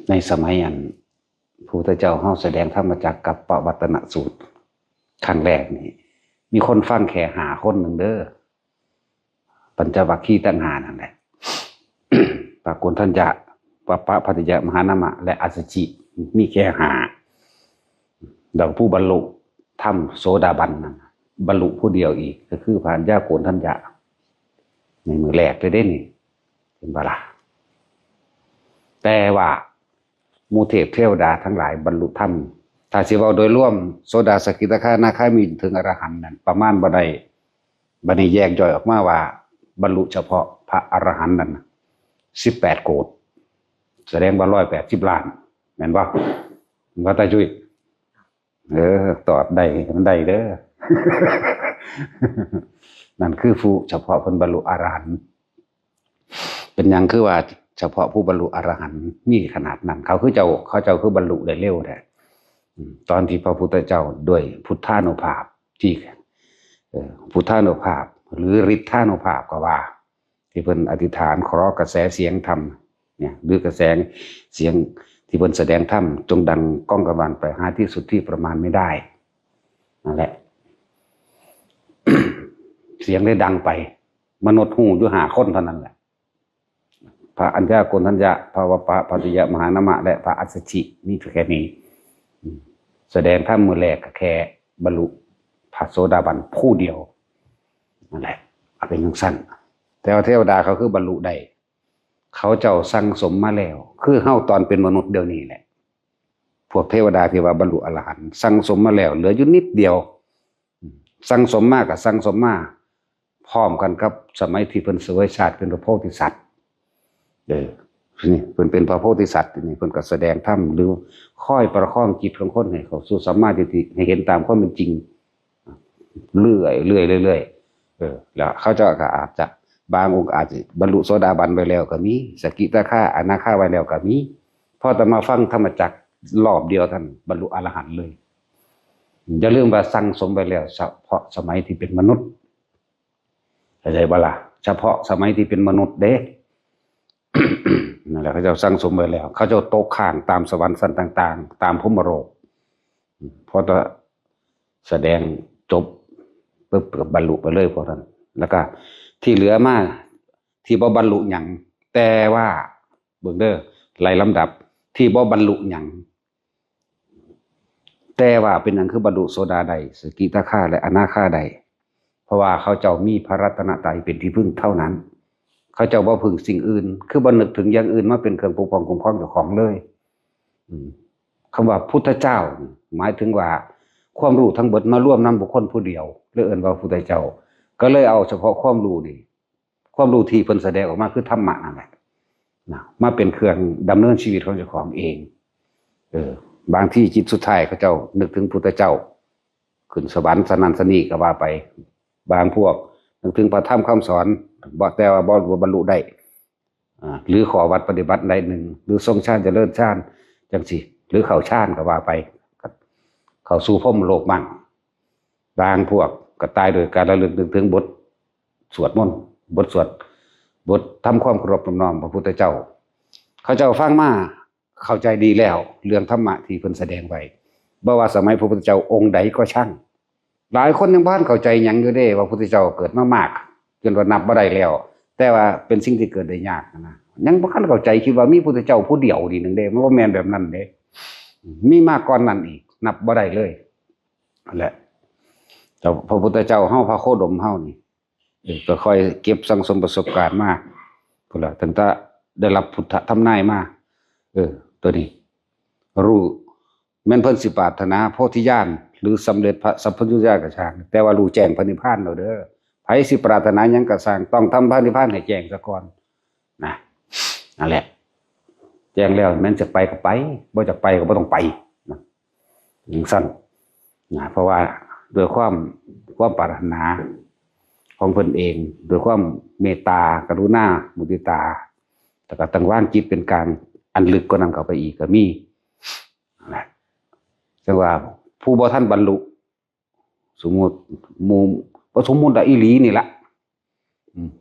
ในสมัยอันพระพุทธเจ้าเฮาแสดงธรรมจักรกับปวัตตนสูตรครั้งแรกนี่มีคนฟังแค่5 คนหนึ่งเด้อปัญจวัคคีย์ตั้ง5นั่นแหละปรากฏทัญญะปปะพัทยมหานามะและอัสสชิมีแค่5ดังผู้บรรลุธรรมโสดาบันนั่นบรรลุผู้เดียวอีกก็คือพระอัญญาโกณทัญญะในมือแรกเลยได้นี่เป็นบาละแต่ว่ามูเทพเทวดาทั้งหลายบรรลุธรรมถ้าสิเว้าโดยรวมโสดาสกิทาคานาคามีถึงอรหันต์นั่นประมาณบ่ได้บัดนี้แยกย่อยออกมาว่าบรรลุเฉพาะพระอรหันต์นั่น18 โกฏแสดงว่า180 ล้านแม่นบ่ว่าตาจุ้ยตอบได้มันได้เด้อ นั่นคือผู้เฉพาะเพิ่นบรรลุอรหันต์เป็นหยังคือว่าเฉพาะผู้บรรลุอรหันต์มีขนาดนั้นเขาคือเจ้าคือบรรลุได้เร็วแท้ตอนที่พระพุทธเจ้าด้วยพุทธานุภาพที่พุทธานุภาพหรือฤทธานุภาพก็ว่าที่เพิ่นอธิษฐานขอกระแสเสียงธรรมเนี่ยหรือกระแสเสียงที่เพิ่นแสดงธรรมจงดังก้องกังวานไปหาที่สุดที่ประมาณไม่ได้นั่นแหละ เสียงได้ดังไปมนุษย์หูอยู่5 คนเท่านั้นแหละพระอัญญาโกณทัญญะพระวปะปัตติยมหานามะและพระอัสสชินี่แค่นี้แสดงธรรมมือแรกก็แค่บรรลุพระโสดาบันผู้เดียวนั่นแหละเป็นอย่างสั้นแต่ว่าเทวดาเขาคือบรรลุได้เขาเจ้าสั่งสมมาแล้วคือเฮาตอนเป็นมนุษย์เดียวนี้แหละพวกเทวดาที่ว่าบรรลุอรหันต์สั่งสมมาแล้วเหลืออยู่นิดเดียวสั่งสมมากกับสั่งสมมาพร้อมกันกับสมัยที่เพิ่นเสวยชาติเป็นพระโพธิสัตว์นี่เพิ่นเป็นพระโพธิสัตว์นี่เพิ่นก็แสดงธรรมหรือค่อยประคองจิตของคนให้เข้าสู่สัมมาทิฏฐิให้เห็นตามความเป็นจริงเรื่อยแล้วเขาเจ้าก็อาจจะบางองค์อาจจะบรรลุโสดาบันไปแล้วก็มีสกิทาคาอนาคาไว้แล้วก็มีพอแต่มาฟังธรรมจักรรอบเดียวท่านบรรลุอรหันต์เลยอย่าลืมว่าสั่งสมไปแล้วเฉพาะสมัยที่เป็นมนุษย์เข้าใจบ่ล่ะเฉพาะสมัยที่เป็นมนุษย์เด้ นั่นแหละเขาเจ้าสั่งสมไปแล้วเขาเจ้าตกข้างตามสวรรค์สันต่างๆตามพรหมโลกพอจะแสดงจบปึ๊บบรรลุไปเลยพวกนั้นแล้วก็ที่เหลือมาที่บ่บรรลุหยังแต่ว่าเบิ่งเด้อไล่ลำดับที่บ่บรรลุหยังแต่ว่าเป็นหยังคือบรรลุโสดาได้สกิทาคาและอนาคาได้เพราะว่าเขาเจ้ามีพระรัตนตรัยเป็นที่พึ่งเท่านั้นเขาเจ้าบ่พึ่งสิ่งอื่นคือบ่นึกถึงอย่างอื่นมาเป็นเครื่องปกป้องคุ้มครองเจ้าของเลยคำว่าพุทธเจ้าหมายถึงว่าความรู้ทั้งหมดมาร่วมนำบุคคลผู้เดียวเลยเอิ้นว่าพุทธเจ้าก็เลยเอาเฉพาะความรู้นี่ความรู้ที่เพิ่นแสดงออกมาคือธรรมะนั่นแหละนะมาเป็นเครื่องดำเนินชีวิตของเจ้าของเองบางที่จิตสุดท้ายเขาเจ้านึกถึงพุทธเจ้าขึ้นสวรรค์สนั่นสนี่ก็ว่าไปบางพวกนึกถึงพระธรรมคำสอนบ่แต่ว่าบ่บรรลุได้หรือขอวัดปฏิบัติใดหนึ่งหรือทรงฌานเจริญฌานจังซี่หรือเข้าฌานก็ว่าไปเข้าสู่พรหมโลกบ้างบางพวกก็ตายโดยการระลึกนึกถึงบทสวดมนต์บทสวดบททำความเคารพน้อมพระพุทธเจ้าเขาเจ้าฟังมาเข้าใจดีแล้วเรื่องธรรมะที่เพิ่นแสดงไว้บ่ว่าสมัยพระพุทธเจ้าองค์ใดก็ช่างหลายคนยังบ่ทันเข้าใจหยังอยู่เด้ว่าพระพุทธเจ้าเกิดมามากจนว่านับบ่ได้แล้วแต่ว่าเป็นสิ่งที่เกิดได้ยากนะยังบ่ทันเข้าใจคิดว่ามีพระพุทธเจ้าผู้เดียวดีนึงเด้มันบ่แม่นแบบนั้นเด้มีมากก่อนนั้นอีกนับบ่ได้เลยนั่นแหละแต่พระพุทธเจ้าเฮาพระโคดมเฮานี่ก็ค่อยเก็บสั่งสมประสบการณ์มาพุ่นล่ะตั้งแต่ได้รับพุทธทำนายมาตัวนี้รู้แม่นเพิ่นสิปรารถนาโพธิญาณหรือสำเร็จพระสัพพัญญุญาณก็ช่างแต่ว่ารู้แจ้งพระนิพพานแล้วเด้อไผสิปรารถนาหยังก็สร้างต้องทำพระนิพพานให้แจ้งซะก่อนนะนั่นแหละแจ้งแล้วแม้นจะไปก็ไปบ่จะไปก็บ่ต้องไปนะอย่างสั้นนะเพราะว่าด้วยความปรารถนาของเพิ่นเองด้วยความเมตตากรุณามุทิตาแต่ก็ตั้งวางจิตเป็นกลางอันลึกกว่านั้นเข้าไปอีกก็มีนะจังว่าผู้บ่ทันบรรลุสมมุติหมู่บ่สมมุติอีหลีนี่ล่ะ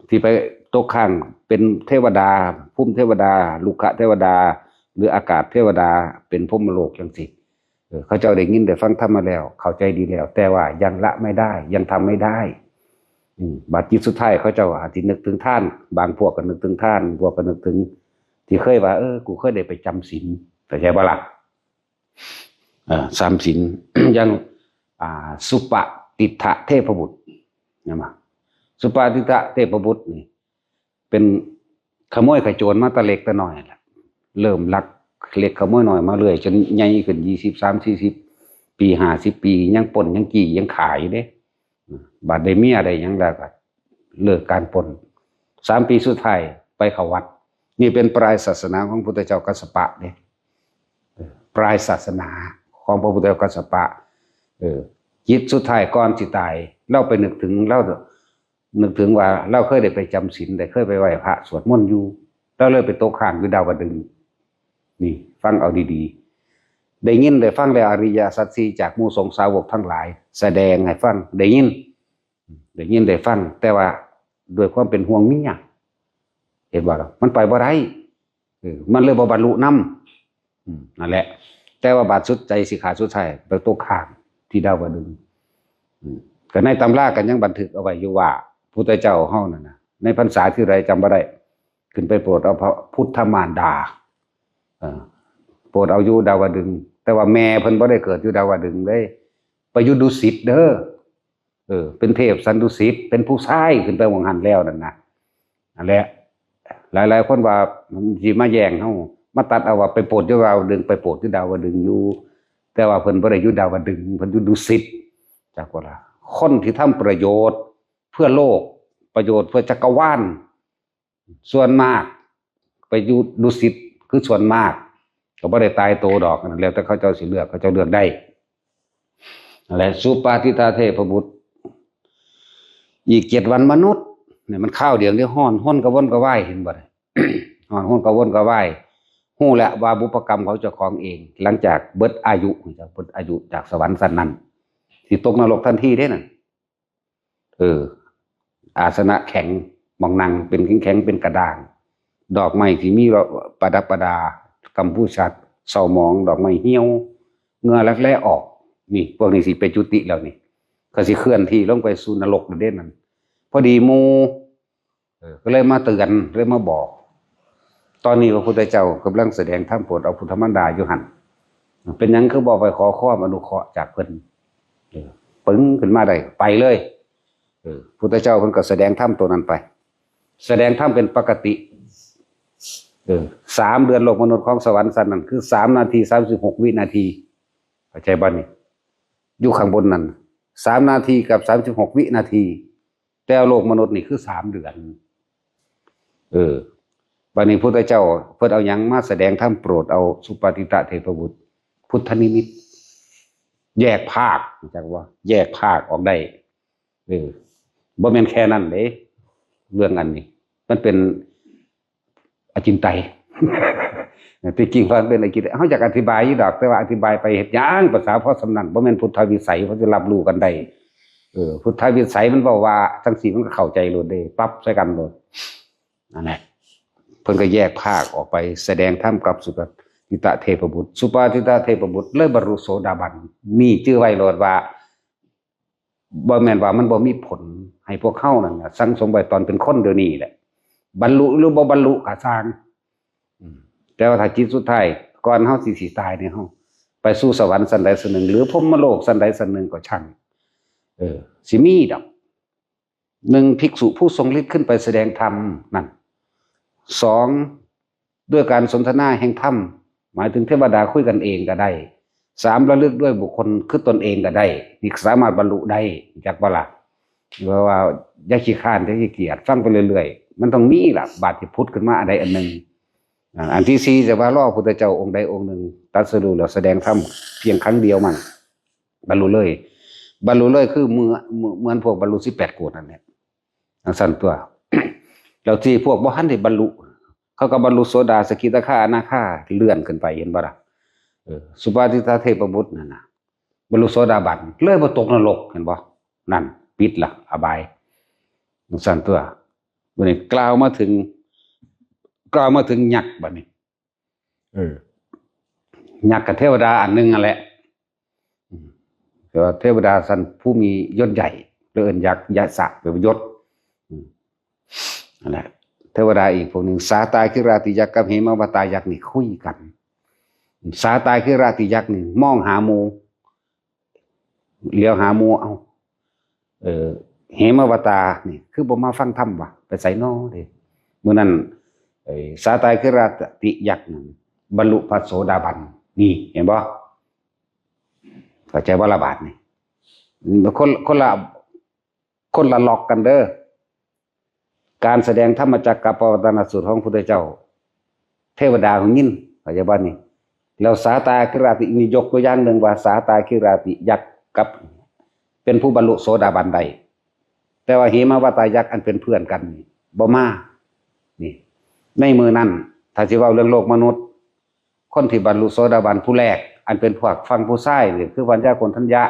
ที่ไปตกข้างเป็นเทวดาภูมิเทวดาลุกะเทวดา หรืออากาศเทวดาเป็นพรหมโลกจังซี่เขาเจ้าได้ยินได้ฟังธรรมมาแล้วเข้าใจดีแล้วแต่ว่ายังละไม่ได้ยังทำไม่ได้บัดจิตสุดท้ายเขาเจ้าอาจสินึกถึงท่านบางพวกก็นึกถึงท่านพวกก็นึกถึงที่เคยว่ากูเคยได้ไปจำศีลเข้าใจบ่ล่ะสามศีล อย่างสุปฏิฐะเทพบุตรนะมาสุปฏิฐะเทพบุตรนี่เป็นขโมยขโจรมาแตะเล็กแตะน้อยแหละเริ่มลักเล็กขโมยน้อยมาเรื่อยจนใหญ่ขึ้น20 30 40ปี50ปียังปล้นยังจี้ยังขายเด้บาดได้เมียได้หยังแล้วก็เลิกการปล้น3 ปีสุดท้ายไปเข้าวัดนี่เป็นปลายศาสนาของพุทธเจ้ากัสสปะเด้ปลายศาสนาของพระพุทธเจ้ากัสสปะจิตสุดท้ายก่อนสิตายเราไปนึกถึงว่าเราเคยได้ไปจำศีลได้เคยไปไหว้พระสวดมนต์อยู่เราเลยไปตกข้างอยู่ดาวดึงนี่ฟังเอาดีๆได้ยินได้ฟังแล้วอริยสัจสี่จากหมู่สงฆ์สาวกทั้งหลายแสดงให้ฟังได้ยินได้ฟังแต่ว่าด้วยความเป็นห่วงเมียเห็นบ่ล่ะมันไปบ่ได้มันเลยบ่บรรลุนำนั่นแหละแต่ว่าบาดสุดใจสิขาดสุดท้ายไปตกข้างที่ดาวดึงก็ในตำรากันยังบันทึกเอาไว้อยู่ว่าพุทธเจ้าเฮานั่นน่ะในพรรษาที่ไรจำบ่ได้ขึ้นไปโปรดเอาพระพุทธมารดาโปรดเอาอยู่ดาวดึงแต่ว่าแม่เพิ่นบ่ได้เกิดอยู่ดาวดึงเลยไปอยู่ดุสิตเด้อเป็นเทพสันดุสิตเป็นผู้ชายขึ้นไปวังหันแล้วนั่นน่ะนั่นแหละหลายๆคนว่าสิมาแย่งเฮามาตัดเอาว่าไปโปรดอยู่ดาวดึงไปโปรดอยู่ดาวดึงอยู่แต่ว่าเพิ่นบ่ได้อยู่ดาวดึงเพิ่นอยู่ดุสิตจักว่าล่ะคนที่ทำประโยชน์เพื่อโลกประโยชน์เพื่อจักรวาลส่วนมากไปอยู่ดุสิตคือส่วนมากก็บ่ได้ตายโตดอกนั่นแล้วแต่เขาเจ้าสิเลือกเขาเจ้าเลือกได้นั่นแหละสุปฏิฐะเทพบุตรอีก7 วันมนุษย์เนี่ยมันข้าวเดียวนี่ฮ้อนกระวนกระวายเห็นบ่ได้ ฮ้อนกระวนกระวายฮู้แหละว่าบุพกรรมเขาเจ้าของเองหลังจากเบิดอายุจากสวรรค์สันนั้นสิตกนรกทันทีเด้นั่นอาสนะแข็งมองนั่งเป็นแข็งเป็นกระด้างดอกไม้ที่มีประดับประดากำพูชัดเศร้าหมองดอกไม้เหี่ยวเหงื่อรักแร้ออกนี่พวกนี้สิไปจุติแล้วนี่ก็สิเคลื่อนที่ลงไปสู่นรกเด้นั่นพอดีหมู่ก็เลยมาเตือนเลยมาบอกตอนนี้พระพุทธเจ้ากำลังแสดงธรรมโปรดเอาพุทธมารดาอยู่หั่นเป็นหยังคือบอกไปขอความอนุเคราะห์จากเพิ่นปึ้งขึ้นมาได้ไปเลยพุทธเจ้าเพิ่นก็แสดงธรรมตัวนั้นไปแสดงธรรมเป็นปกติ3 เดือนโลกมนุษย์ของสวรรค์สันนั้นคือ3 นาที 36 วินาทีเข้าใจบ่นี่อยู่ข้างบนนั้น3 นาทีกับ36 วินาทีแต่โลกมนุษย์นี่คือ3 เดือนบัดนี้พุทธเจ้าเพิ่นเอาหยังมาแสดงธรรมโปรดเอาสุปฏิฐะเทพบุตรพุทธนิมิตแยกภาคจักว่าแยกภาคออกได้บ่แม่นแค่นั้นเด้เรื่องอันนี้มันเป็นอจินไตย ที่จริงว่าเป็นอจินไตยเฮาอยากอธิบายอยู่ดอกแต่ว่าอธิบายไปเฮ็ดหยังภาษาพอสำนักบ่แม่นพุทธวิสัยเขาจะรับรู้กันได้พุทธวิสัยมันบอกว่าจังซี่มันก็เข้าใจโลดเด้ปั๊บใส่กันโลดนั่นแหละเพิ่นก็แยกภาคออกไปแสดงธรรมกับสุปฏิฐะเทพบุตรสุปฏิฐะเทพบุตรเลยบรรลุโสดาบันนี่ชื่อไว้โลดว่าบ่แม่นว่ามันบ่มีผลให้พวกเฮานั่นน่ะสังสมไว้ตอนเป็นคนเดี๋ยวนี้แหละบรรลุหรือบ่บรรลุก็สร้างแต่ว่าถ้าจิตสุดท้ายก่อนเฮาสิตายเนี่ยเฮาไปสู่สวรรค์สันใดสันหนึ่งหรือพรหมโลกสันใดสันหนึ่งก็ช่างสิมีดอก1ภิกษุผู้ทรงฤทธิ์ขึ้นไปแสดงธรรมนั่น2ด้วยการสนทนาแห่งธรรมหมายถึงเทวดาคุยกันเองก็ได้3ระลึกด้วยบุคคลคือตนเองก็ได้นี่สามารถบรรลุได้จักบ่ล่ะว่าอย่าขี้ข้านอย่าขี้เกียจฟังไปเรื่อยๆมันต้องมีล่ะบาดที่พุทธขึ้นมาอันใดอันหนึ่งอันที่4จะว่ารอพุทธเจ้าองค์ใดองค์หนึ่งตรัสรู้แล้วแสดงธรรมเพียงครั้งเดียวมันบรรลุเลยคือเหมือนพวกบรรลุ18 โกฏนั่นแหละสั่นตัว แล้วที่พวกบ่ทันได้บรรลุเขาก็บรรลุโสดาสกิทาคาอนาคาเลื่อนขึ้นไปเห็นบ่ล่ะสุปฏิฐะเทพบุตรนั่นน่ะบรรลุโสดาบันเลยบ่ตกนรกเห็นบ่นั่นปิดล่ะอบายสั่นตัวบัดนี้กล่าวมาถึงยักษ์บัดนี้ ยักษ์กับเทวดาอันหนึงนั่นแหละแต่ว่าเทวดาสันผู้มียศใหญ่เอิ้นยักษ์ยะสะเป็นยศนั่นแหละเทวดาอีกพวกหนึ่งสาตายคิราติยักษ์กับเหมาวตายักษ์นี่คุยกันสาตายคิราติยักษ์นี่มองหาหมู่เลี้ยวหาหมู่เอาเหมาวตานี่คือบ่มาฟังธรรมว่ะไปไสน้อเด้มื้อนั้นสาตายคิราติยักษ์นั่นบรรลุพระโสดาบันนี่เห็นบ่เข้าใจว่าละบาทนี่คนละล็อกกันเด้อการแสดงธรรมจักรกับปวัตตนสูตรของพระพุทธเจ้าเทวดาของยินเข้าใจบ่นี่แล้วสาตาคิราตินี่ยกตัวอย่างหนึ่งว่าสาตาคิราติยักษ์กับเป็นผู้บรรลุโสดาบันใดแต่ว่าเหมาวตายักษ์อันเป็นเพื่อนกันนี่บ่มานี่ในมือนั้นถ้าสิเว้าเรื่องโลกมนุษย์คนที่บรรลุโสดาบันผู้แรกอันเป็นพวกฟังผู้ชายนี่คือวัญญาโกณฑัญญะ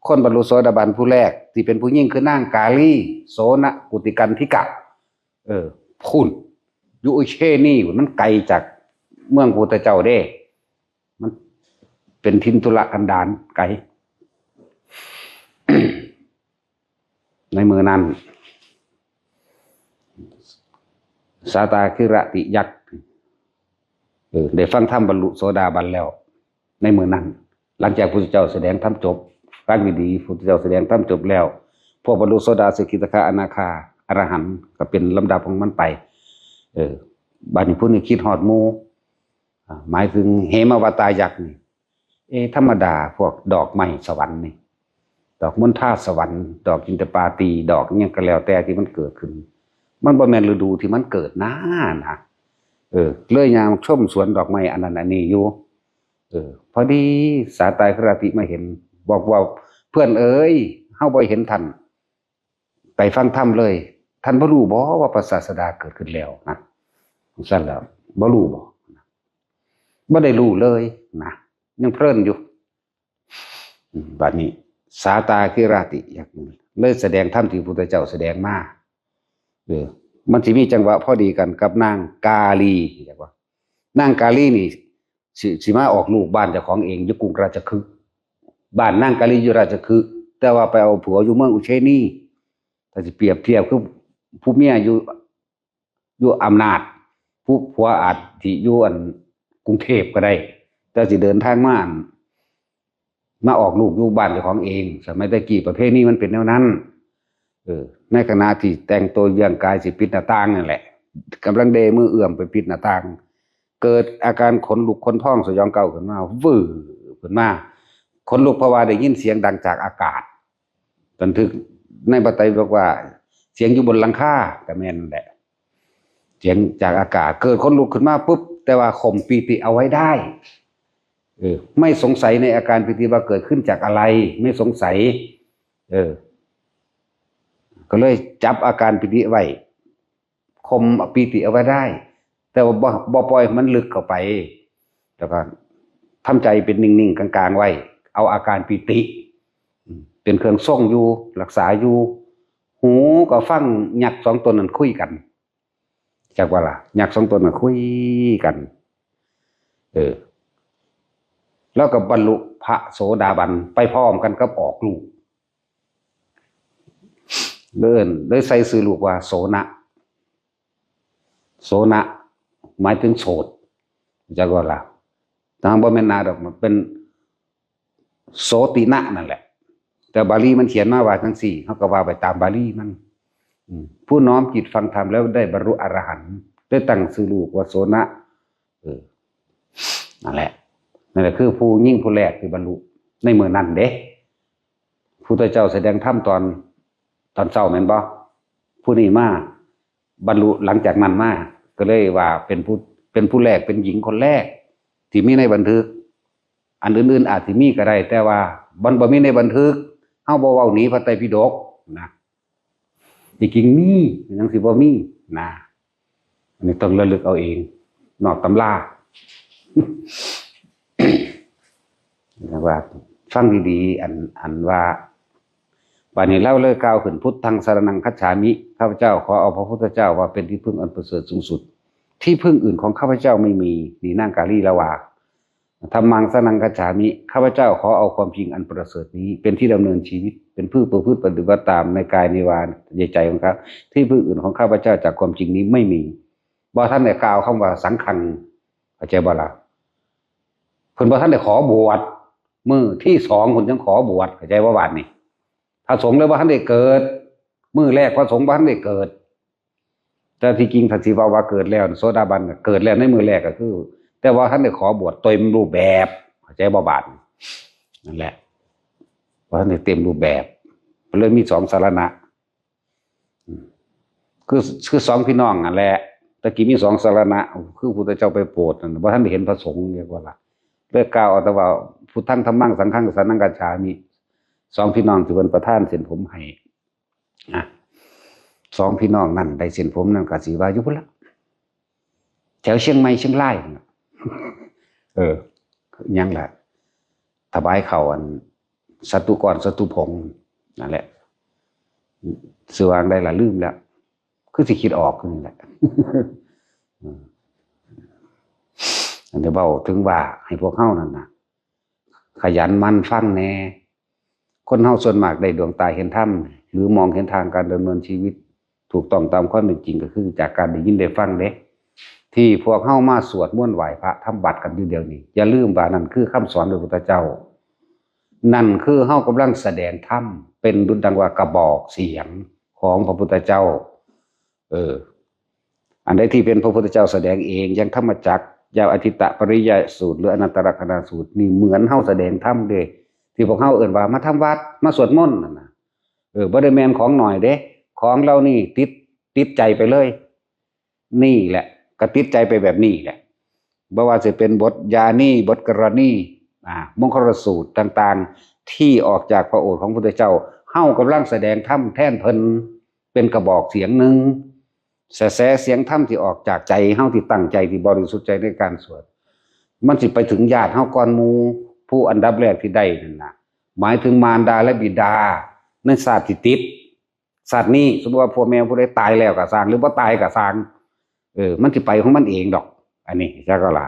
คนบรรลุโสดาบันผู้แรกที่เป็นผู้หญิงคือนางกาลีโสนกุติกันธิกะพุ่นอยู่อุเชนี่มันไกลจากเมืองพุทธเจ้าเด้มันเป็นทินทุรกันดารไกล ในมือนั้นสาตาคิรติยักษ์ได้ฟังธรรมบรรลุโสดาบันแล้วในมือนั้นหลังจากพระพุทธเจ้าแสดงธรรมจบฟังดีๆพระพุทธเจ้าแสดงธรรมจบแล้วพวกบรรลุโสดาสกิทาคาอนาคาอรหันต์ก็เป็นลำดับของมันไปบัดนี้ผู้นี้คิดฮอดหมู่หมายถึงเหมาวตายักษ์นี่ธรรมดาพวกดอกไม้สวรรค์นี่ดอกมณฑาสวรรค์ดอกจินตปาตีดอกเนี่ยก็แล้วแต่ที่มันเกิดขึ้นมันบ่แม่นฤดูที่มันเกิดนะเลยยามชมสวนดอกไม้อันนั้นอันนี้อยู่พอดีสาตายคราติมาเห็นบอกว่าเพื่อนเอ้ยเฮาบ่เห็นท่านไปฟังธรรมเลยท่านบ่รู้บ่ว่าพระศาสดาเกิดขึ้นแล้วนะซั่นแล้วบ่รู้บ่ได้รู้เลยนะยังเพลินอยู่บัดนี้สาตาคิราติอย่างนี้เลยแสดงธรรมที่พระพุทธเจ้าแสดงมามันสิมีจังหวะพอดีกันกับนางกาลีเรียกว่านางกาลีนี่สิมาออกลูกบ้านเจ้าของเองอยู่กรุงราชคฤห์บ้านนางกาลีอยู่ราชคฤห์แต่ว่าไปเอาผัวอยู่เมืองอุเชนีถ้าสิเปรียบเทียบคือผู้เมียอยู่อำนาจผู้ผัวอาจสิอยู่กรุงเทพก็ได้แต่สิเดินทางมาออกลูกอยู่บ้านเจ้าของเองสมัยตะกี้ประเภทนี้มันเป็นแนวนั้นในขณะที่แต่งตัวเยี่ยงกายสิปิดหน้าต่างนั่นแหละกำลังเดมือเอื้อมไปปิดหน้าต่างเกิดอาการขนลุกขนพองสยองเก่าขึ้นมาวื้อขึ้นมาขนลุกเพราะว่าได้ยินเสียงดังจากอากาศบันทึกในบันไดบอกว่าเสียงอยู่บนหลังคาแต่แม่นแหละเสียงจากอากาศเกิดขนลุกขึ้นมาปุ๊บแต่ว่าข่มปีติเอาไว้ได้ไม่สงสัยในอาการปีติว่าเกิดขึ้นจากอะไรไม่สงสัยก็เลยจับอาการปีติไว้ข่มปีติเอาไว้ได้แต่ว่าบ่ปล่อยมันลึกเข้าไปแล้วก็ทำใจเป็นนิ่งๆกลางๆไว้เอาอาการปีติเป็นเครื่องทรงอยู่รักษาอยู่หูก็ฟังยักษ์สองตนนั้นคุยกันจากว่าล่ะยักษ์สองตนนั้นคุยกันแล้วก็บรรลุพระโสดาบันไปพร้อมกันกับออกลูกเลยใส่ชื่อลูกว่าโสนะโสนะหมายถึงโสดจากว่าล่ะทางบ่แม่นนาดอกมันเป็นโสตินะนั่นแหละแต่บาลีมันเขียนมาว่าทั้งสี่เขาก็ว่าไปตามบาลีมันผู้น้อมจิตฟังธรรมแล้วได้บรรลุอรหันต์ได้ตั้งชื่อลูกว่าโสนะนั่นแหละคือผู้ยิ่งผู้แรกที่บรรลุในเมื่อนั้นเด้พุทธเจ้าแสดงธรรมตอนเช้าแม่นบ่ผู้นี้มาบรรลุหลังจากนั้นมาก็เลยว่าเป็นผู้แรกเป็นหญิงคนแรกที่มีในบันทึกอันอื่นๆอาจสิมีก็ได้แต่ว่าบ่มีในบันทึกเฮาบ่เว้าหนีพระไตรปิฎกนะจริงๆมีจังสิบ่มีนะอันนี้ต้องระลึกเอาเองนอกตำราว่าฟังดีๆอันว่าป่านนี้เล่าเลยกล่าวขึ้นพุทธังสรณังคัจฉามิข้าพเจ้าขอเอาพระพุทธเจ้าว่าเป็นที่พึ่งอันประเสริฐสูงสุดที่พึ่งอื่นของข้าพเจ้าไม่มีนี่นางกาลีละว่า ธัมมังสนังคัจฉามิข้าพเจ้าขอเอาความจริงอันประเสริฐนี้เป็นที่ดำเนินชีวิตเป็นผู้ประพฤติปฏิบัติตามในกายในวาใจของเขาที่ผู้อื่นของข้าพเจ้าจากความจริงนี้ไม่มีบ่ท่านได้กล่าวคำว่าสังฆังเข้าใจบ่ล่ะเพิ่นบ่ท่านได้ขอบวชมื้อที่2เพิ่นยังขอบวชเข้าใจว่าบาดนี้พระสงฆ์เลยบ่ท่านได้เกิดมื้อแรกพระสงฆ์บ่ท่านได้เกิดแต่ที่จริงท่านสิว่าเกิดแล้วโสดาบันเกิดแล้วในมื้อแรกก็คือแต่ว่าท่านได้ขอบวชเต็มรูปแบบเข้าใจบ่บาดนั่นแหละว่าท่านได้เต็มรูปแบบเลยมี2สารณะคือ2พี่น้องนั่นแหละตะกี้มี2สารณะคือพุทธเจ้าไปโปรดนั่นบ่ท่านได้เห็นพระสงฆ์เรียกว่าล่ะเลิกกล่าวเอาแต่ว่าพุทธังธัมมังสังฆังสนังกัจฉามิ2พี่น้องที่เพิ่นประทานเส้นผมให้2พี่น้องนั่นได้เส้นผมนั่นก็สิว่าอยู่พุ่นละแถวเชียงใหม่เชียงรายยังล่ะถวายเขาอันสัตุกรสัตุพงศ์นั่นแหละสิวางได้ล่ะลืมแล้วคือสิคิดออกนี่แหละอันเดี๋ยวเว้าถึงว่าให้พวกเฮานั่นน่ะขยันมั่นฟังแน่คนเฮาส่วนมากได้ดวงตาเห็นธรรมหรือมองเห็นทางการดำเนินชีวิตถูกต้องตามข้อเป็นจริงก็คือจากการได้ยินได้ฟังเด้ที่พวกเฮามาสวดมนต์ไหว้พระทำบัตรกันอยู่เดียวนี้อย่าลืมว่านั่นคือคำสอนของพระพุทธเจ้านั่นคือเฮากำลังแสดงธรรมเป็นดุจดังว่ากระบอกเสียงของพระพุทธเจ้าอันใดที่เป็นพระพุทธเจ้าแสดงเองอย่างธรรมจักรยาวอธิตะปริยสูตรหรืออนัตตลกนาสูตรนี่เหมือนเฮาแสดงธรรมเด้ที่พวกเฮาเอิ้นว่ามาทำวัดมาสวดมนต์นั่นน่ะบ่ได้แม่นของหน่อยเด้ของเรานี่ติดใจไปเลยนี่แหละก็ติดใจไปแบบนี้แหละบ่ว่าจะเป็นบทยานีบทกรณีมงคลสูตรต่างๆที่ออกจากพระโอษฐ์ของพระพุทธเจ้าเฮากำลังแสดงธรรมแทนเพิ่นเป็นกระบอกเสียงหนึ่งแสเสียงธรรมที่ออกจากใจเฮาที่ตั้งใจที่บริสุทธิ์ใจในการสวดมันสิไปถึงญาติเฮาก่อนหมู่ผู้อันดับแรกที่ได้นั่นน่ะหมายถึงมารดาและบิดาในศาสตร์ที่ติดศาสตร์นี้สมมุติว่าพ่อแม่ผู้ใดตายแล้วก็สร้างหรือบ่ตายก็สร้างมันสิไปของมันเองดอกอันนี้จักก็ล่ะ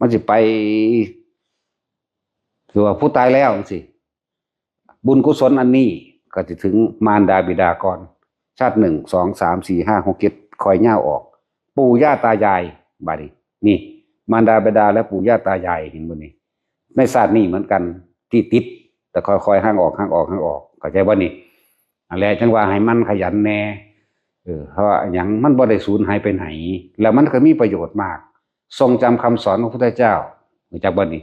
มันสิไปคือว่าผู้ตายแล้วจังซี่บุญกุศลอันนี้ก็สิถึงมารดาบิดาก่อนชาติ1 2 3 4 5 6 7คอยย่าวออกปู่ย่าตายายบัดนี้นี่มารดาบิดาและปู่ย่าตายายเห็นบ่นี่ในศาสตร์นี้เหมือนกันที่ติดแต่ค่อยๆห่างออกเข้าใจบ่นี่อันแรกจังว่าให้มันขยันแน่เพราะว่าอย่างมันบ่ได้สูญหายไปไหนแล้วมันก็มีประโยชน์มากทรงจำคำสอนของพระพุทธเจ้ารู้จักบ่นี่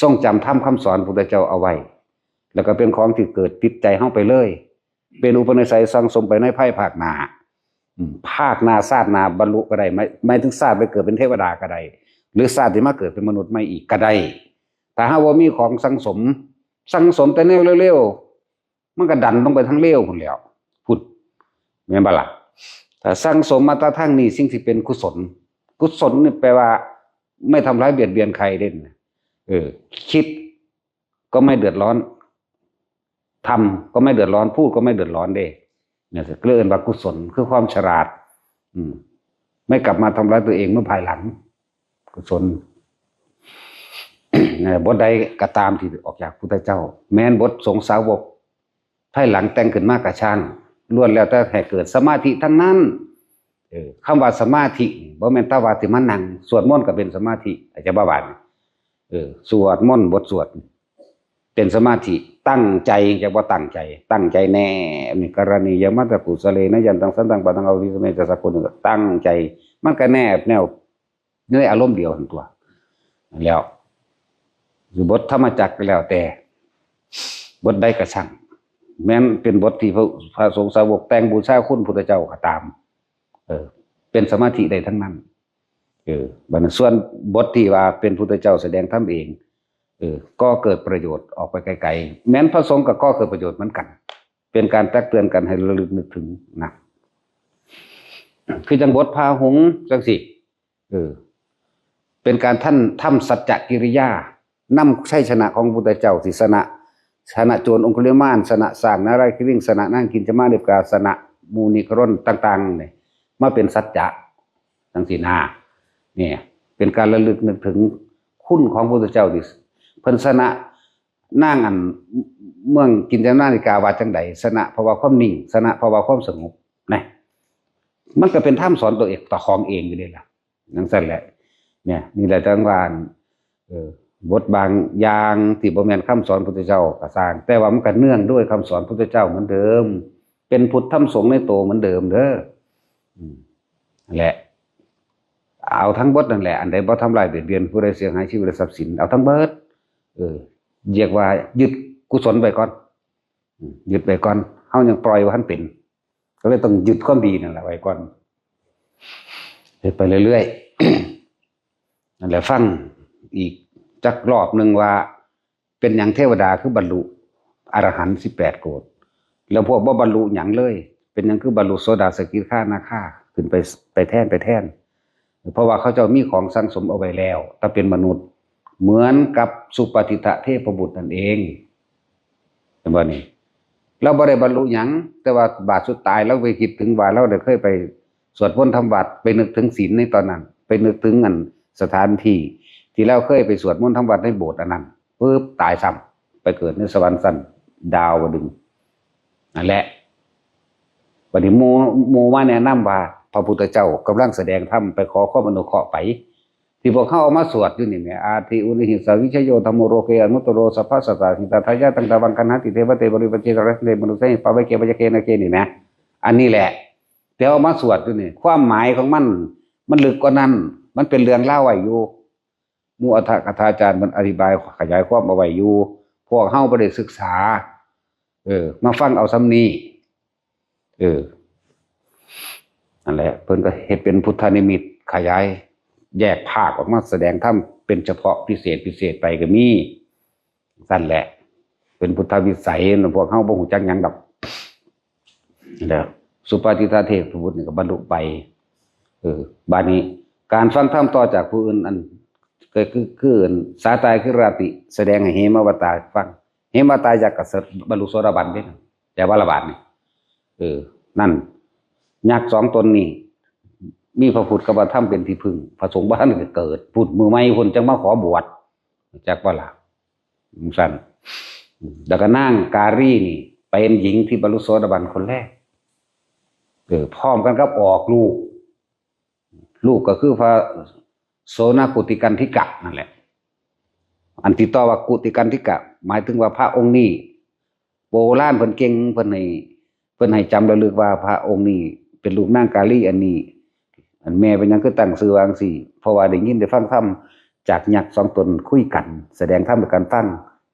ทรงจำธรรมคำสอนพระพุทธเจ้าเอาไว้แล้วก็เป็นของที่เกิดติดใจเฮาไปเลยเป็นอุปนิสัยสังสมไปในภาคหน้าภาคหน้าชาติหน้าบรรลุก็ได้ไม่ถึงชาติไปเกิดเป็นเทวดาก็ได้หรือชาติที่มาเกิดเป็นมนุษย์ใหม่อีกก็ได้ถ้าหากว่ามีของสังสมแต่แนวเร็วๆมันก็ดันลงไปทางเร็วพุ่นแล้วพุ่นแม่นบ่ล่ะถ้าสังสมมาทางนี้สิ่งที่เป็นกุศลนี่แปลว่าไม่ทำร้ายเบียดเบียนใครเด่นคิดก็ไม่เดือดร้อนทำก็ไม่เดือดร้อนพูดก็ไม่เดือดร้อนเด้เนี่ยเรียกว่ากุศลคือความฉลาดไม่กลับมาทำร้ายตัวเองเมื่อภายหลังกุศล บทใดก็ตามที่ออกจากพุทธเจ้าแม้นบทสงฆ์สาวกภายหลังแต่งขึ้นมากระช่างล้วนแล้วแต่ให้เกิดสมาธิทั้งนั้นคำว่าสมาธิบ่แม่นตาว่าที่มันนั่งสวดมนต์ก็เป็นสมาธิอาจจะบ่บาดสวดมนต์บทสวดเป็นสมาธิตั้งใจจะบ่ตั้งใจแน่นี่กรณียมัตตปุสเลนะยันตังสันตังปะตังเอาวิสเมจะสักคนตั้งใจมันก็แนวในอารมณ์เดียวทั้งตัวแล้วหรือบทธรรมจักรก็แล้วแต่บทใดก็ช่างแม้นเป็นบทที่พระสงฆ์สาวกแต่งบูชาคุณพุทธเจ้าก็ตามเป็นสมาธิได้ทั้งนั้นบัดส่วนบทที่ว่าเป็นพุทธเจ้าแสดงธรรมเองก็เกิดประโยชน์ออกไปไกลๆแม้นพระสงฆ์ก็เกิดประโยชน์เหมือนกันเป็นการตักเตือนกันให้ระลึกนึกถึงนะคือจังบทพาหงส์จังสิเป็นการท่านทำสัจจกิริยานำชัยชนะของพุทธเจ้าสิชนะโจรองคุลิมานชนะสร้างนารายคิริงชนะนั่งกินจมาเดบกาชนะมูนิกรนต่างๆเนี่ยมาเป็นสัจจะจังสินาเนี่ยเป็นการระลึกนึกถึงค คุณของพระพุทธเจ้าดิเพิ่นชนะนางอันเมืองกินจนานิกาว่าจังใดชนะเพราะว่าความนิ่งชนะเพราะว่าความสงบนะมันก็เป็นธรรมสอนตัวเองต่อของเองอยู่เลยล่ะนั่นสั่นแหละเนี่ยนี่แหละจังหวะบทบางอย่างที่บ่แม่นคำสอนพุทธเจ้าก็สร้างแต่ว่ามันก็เนื่องด้วยคำสอนพุทธเจ้าเหมือนเดิมเป็นพุทธธรรมสงฆ์ในโตเหมือนเดิมเด้อนั่นแหละเอาทั้งบทนั่นแหละอันใดบ่ทำลายเบียดเบียนผู้ใดเสียหายชีวิตและทรัพย์สินเอาทั้งเบิดเรียกว่ายึดกุศลไว้ก่อนยึดไว้ก่อนเฮายังปล่อยว่าท่านเป็นก็เลยต้องยึดความดีนั่นแหละไว้ก่อนไปเรื่อยๆนั่นแหละฟังอีกจักรอบหนึ่งว่าเป็นอย่างเทวดาคือบรรลุอรหันต์18โกฏแล้วพวกบ่บรรลุหยังเลยเป็นอย่างคือบรรลุโสดาสกิทานาคาขึ้นไปแท่นเพราะว่าเขาจะมีของสั่งสมเอาไว้แล้วถ้าเป็นมนุษย์เหมือนกับสุปฏิทะเทพบุตรนั่นเองเห็นบ่นี่เราบ่ได้บรรลุหยังแต่ว่าบาดสุดตายแล้วไปคิดถึงว่าเราได้เคยไปสวดมนต์ทำวัดไปนึกถึงศีลในตอนนั้นไปนึกถึงอันสถานที่ที่เราเคยไปสวดมนต์ทำวัดในโบสถ์อันนั้นปึ๊บตายซ้ำไปเกิดในสวรรค์สั้นดาวดึงนั่นแหละบัดนี้โมมาแนะนำว่าพระพุทธเจ้ากำลังแสดงธรรมไปขอความอนุเคราะห์ไปที่พวกเขาเอามาสวดอยู่นี่แหละอาทิอุนิหิสาวิชโยธรรมโรเกอนุตโรสัพพะสัตตาหิตาทายาตังตาวังคันหติเทวเตบริปัจเจตระเตมนุสัยปะเวเกปะยะเกนะเกนี่นะอันนี้แหละแต่เอามาสวดอยู่นี่ความหมายของมันลึกกว่านั้นมันเป็นเรื่องเล่าไว้อยู่มูอัฏฐกถาจารย์มันอธิบายขยายความเอาไว้อยู่พวกเฮาบ่ได้ศึกษามาฟังเอาซ้ำนี้นั่นแหละเพิ่นก็เฮ็ดเป็นพุทธนิมิตขยายแยกภาคออกมาแสดงธรรมเป็นเฉพาะพิเศษไปก็มีนั่นแหละเป็นพุทธวิสัยพวกเฮาบ่ฮู้จักหยังดอกแล้วสุปฏิทาเทพพุทธนี่ก็บรรลุไปบัดนี้การฟังธรรมต่อจากผู้อื่นอันก็คือสาตายคือราติแสดงให้เหมวตาฟังเหมวตาอยากก็บรรลุโสดาบันเด้แต่ว่าละบาดนี่นั่นยักษ์2ตนนี่มีพระพุทธกับพระธรรมเป็นที่พึ่งพระสงฆ์บ่ทันเกิดพุทธมือใหม่เพิ่นจังมาขอบวชจักว่าล่ะสั่นแล้วก็นางการีนี่เป็นหญิงที่บรรลุโสดาบันคนแรกพร้อมกันกับออกลูกก็คือพระโสนกุติกันธิกะนั่นแหละอันที่ต่อว่ากุติกันธิกะหมายถึงว่าพระองค์นี้โบราณเพิ่นเก่งเพิ่นให้จำระลึกว่าพระองค์นี้เป็นลูกนางกาลีอันนี้อันแม่เป็นหยังคือตั้งชื่อว่าจังซี่เพราะว่าได้ยินได้ฟังธรรมจากยักษ์2ตนคุยกันแสดงธรรมด้วยกันฟัง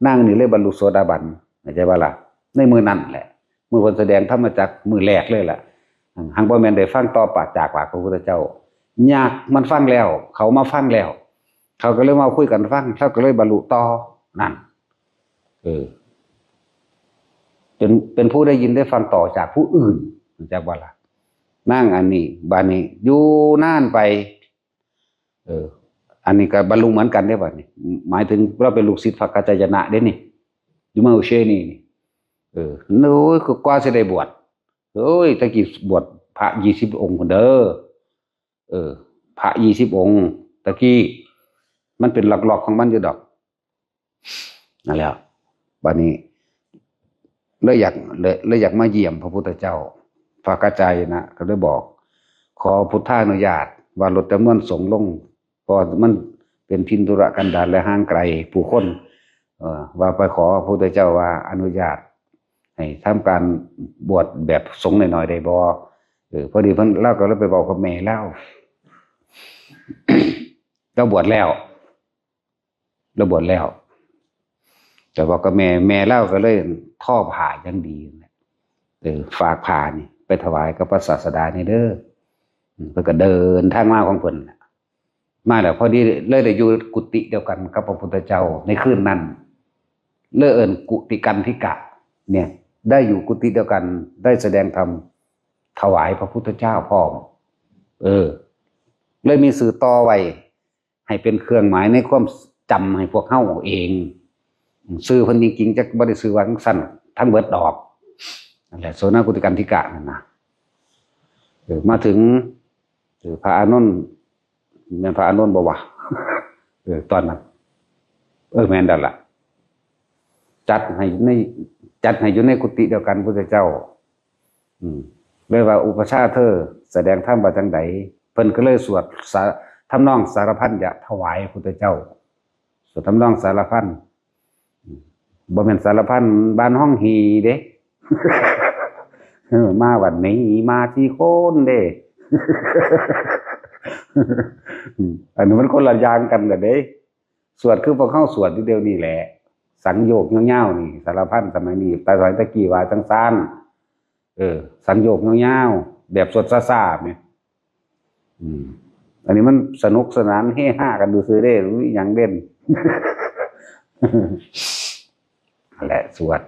นางนี่เลยบรรลุโสดาบันเข้าใจบ่ล่ะในมื้อนั้นแหละมื้อเพิ่นแสดงธรรมมาจากมื้อแรกเลยล่ะหังบ่แม่นได้ฟังต่อปากจากปากพระพุทธเจ้ายักษ์มันฟังแล้วเขามาฟังแล้วเขาก็เลยมาคุยกันฟังเขาก็เลยบรรลุต่อนั่นจนเป็นผู้ได้ยินได้ฟังต่อจากผู้อื่นเข้าใจบ่ล่ะนั่งอันนี้บานี้อยู่นานไปอันนี้ก็บรรลุเหมือนกันได้บัดนี้หมายถึงเราเป็นลูกศิษย์พระกัจจายนะเด้นี่อยู่เมืองอุเชนีนี่โอ้ยก็กว่าสิได้บวชโอ้ยตะกี้บวชพระ20องค์พุ่นเด้อพระ20องค์ตะกี้มันเป็นหลักๆของมันอยู่ดอกนั่นแหละบัดนี้เลยอยากมาเยี่ยมพระพุทธเจ้าพระกัจจายนะก็ได้บอกขอพุทธานุญาตว่าลดจำนวนสงฆ์ลงเพราะมันเป็นทินทุรกันดารและห่างไกลผู้คนว่าไปขอพระพุทธเจ้าว่าอนุญาตให้ทำการบวชแบบสงฆ์หน่อยๆได้บ่พอดีเพิ่นเล่าก็เลยไปบอกกับแม่เล่าเราบวชแล้วแต่บอกกับแม่เล่าก็เลยท่อผ่ายังดีฝากผ่านี่ไปถวายกับพระศาสดานี่เด้อเพิ่นก็เดินทางมาของเพิ่นมาแล้วพอดีเลยได้อยู่กุฏิเดียวกันกับพระพุทธเจ้าในคืนนั้นเลยเอิ้นกุฏิกันธิกะเนี่ยได้อยู่กุฏิเดียวกันได้แสดงธรรมถวายพระพุทธเจ้าพร้อมเลยมีสื่อต่อไว้ให้เป็นเครื่องหมายในความจำให้พวกเฮาเองสื่อเพิ่นจริงๆจักบ่ได้สื่อว่าสั้นทั้งเบิดดอกนั่นแหละโสนกุติกันธิกะนั่นนะมาถึงพระอานนท์แม่นพระอานนท์บ่วะตอนนั้น แม่นแล้วล่ะจัดให้อยู่ในกุฏิเดียวกันพุทธเจ้าเลยว่าอุปชาเธอแสดงธรรมว่าจังใดเพิ่นก็เลยสวดทำนองสารพันยะถวายพุทธเจ้าสวดทำนองสารพันบ่แม่นสารพันบ้านห้องหีเด้ มาวันนี้มาที่โคนเด้ อันนี้มันคนละอย่างกันกันเด้สวดคือพวกเข้าสวดทีเดียวนี่แหละสังโยกเงี้ยวๆนี่สารพันสมัยนี้แต่สมัยตะกี้ว่าจังซ่านสังโยกเงี้ยวๆแบบสวดซ่าๆเนี่ยอันนี้มันสนุกสนานเฮฮากันดูซื้อได้รู้อย่างเด่น แหละสวด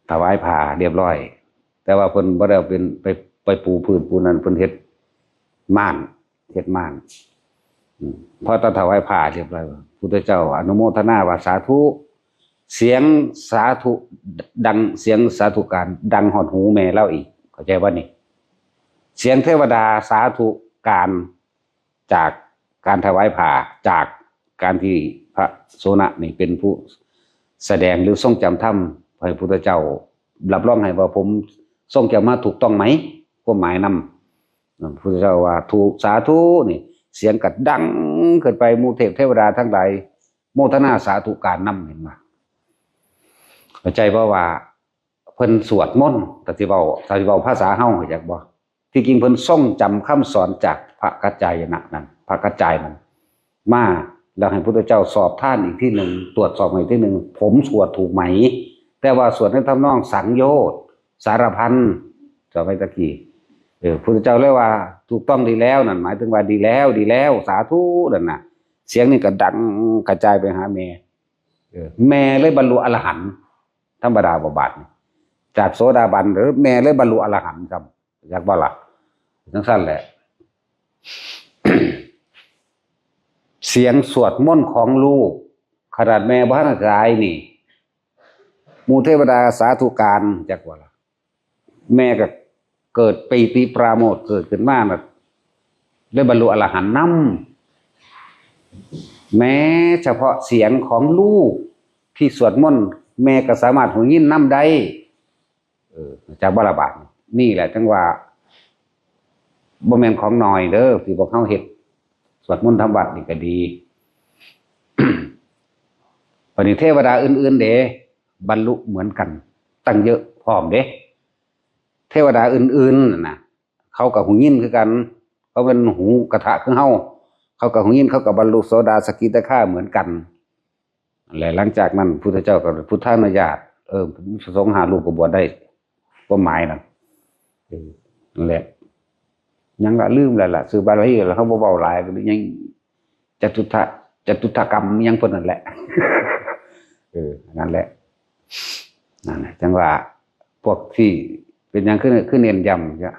ถวายผ้าเรียบร้อยแต่ว่าเพิ่นบ่ได้เป็นไปปูพื้นปูนั้นเพิ่นเฮ็ดม่านพอตอนถวายผ้าเรียบร้อยพุทธเจ้าอนุโมทนาว่าสาธุเสียงสาธุดังเสียงสาธุการดังหอดหูแม่เล่าอีกเข้าใจว่านี่เสียงเทวดาสาธุการจากการถวายผ้าจากการที่พระโสนะนี่เป็นผู้แสดงหรือทรงจำธรรมให้พุทธเจ้ารับรองให้ว่าผมทรงจำมาถูกต้องไหมความหมายนำพุทธเจ้าว่าถูกสาธุนี่เสียงกัดดังเกิดไปมูเทพเทวดาทั้งหลายโมทนาสาธุการนำเห็นไหมเข้าใจว่าเพิ่นสวดมนต์แต่ที่เว้าภาษาเฮาเข้าใจบ่ที่จริงเพิ่นทรงจำคำสอนจากพระกัจจายนะนั้นพระกัจจายมันมาแล้วให้พุทธเจ้าสอบท่านอีกที่หนึ่งตรวจสอบอีกที่หนึ่งผมสวดถูกไหมแต่ว่าสวดในทำนองสังโยชน์สารพันจะไปตะกี้พุทธเจ้าเลยว่าถูกต้องดีแล้วนั่นหมายถึงว่าดีแล้วสาธุนั่นน่ะเสียงนี่ก็ดังกระจายไปหาแม่แม่เลยบรรลุอรหันต์ธรรมดาบ่บาดจากโสดาบันหรือแม่เลยบรรลุอรหันต์ครับอยากบ่ล่ะจังซั่นแหละ เสียงสวดมนต์ของลูกขนาดแม่บ้านกายนี่หมู่เทวดาสาธุการจักว่าล่ะแม่ก็เกิดปีติปราโมทย์เกิดขึ้นมาแบบได้บรรลุอรหันต์นำแม้เฉพาะเสียงของลูกที่สวดมนต์แม่ก็สามารถหูยินนำได้จากบาลบาทนี่แหละจังว่าบ่แม่นของน้อยเด้อที่พวกเฮาเฮ็ดสวดมนต์ทำวัดนี่ก็ดี ปณิเทวดาอื่นๆเด้บรรลุเหมือนกันตั้งเยอะพร้อมเด้เทวดาอื่นๆน่ะเขาก็หูยินคือกันเขาเป็นหูกระทะคือเฮาเขาก็หูยินเขาก็บรรลุโสดาสกิทาคาเหมือนกันและหลังจากนั้นพุทธเจ้าก็พุทธานุญาตสงฆ์หาลูกก็บวชได้ก็หมายนั่นนั่นแหละยังละลืมแล้วล่ะซื้อบาลีแล้วเขาบ่เว้าหลายก็ยังจตุถกรรมยังเพิ่นนั่นแหละ นั่นแหละนั่นแหละจังว่าพวกที่เป็นหยังคือเน้นย้ำจ้ะ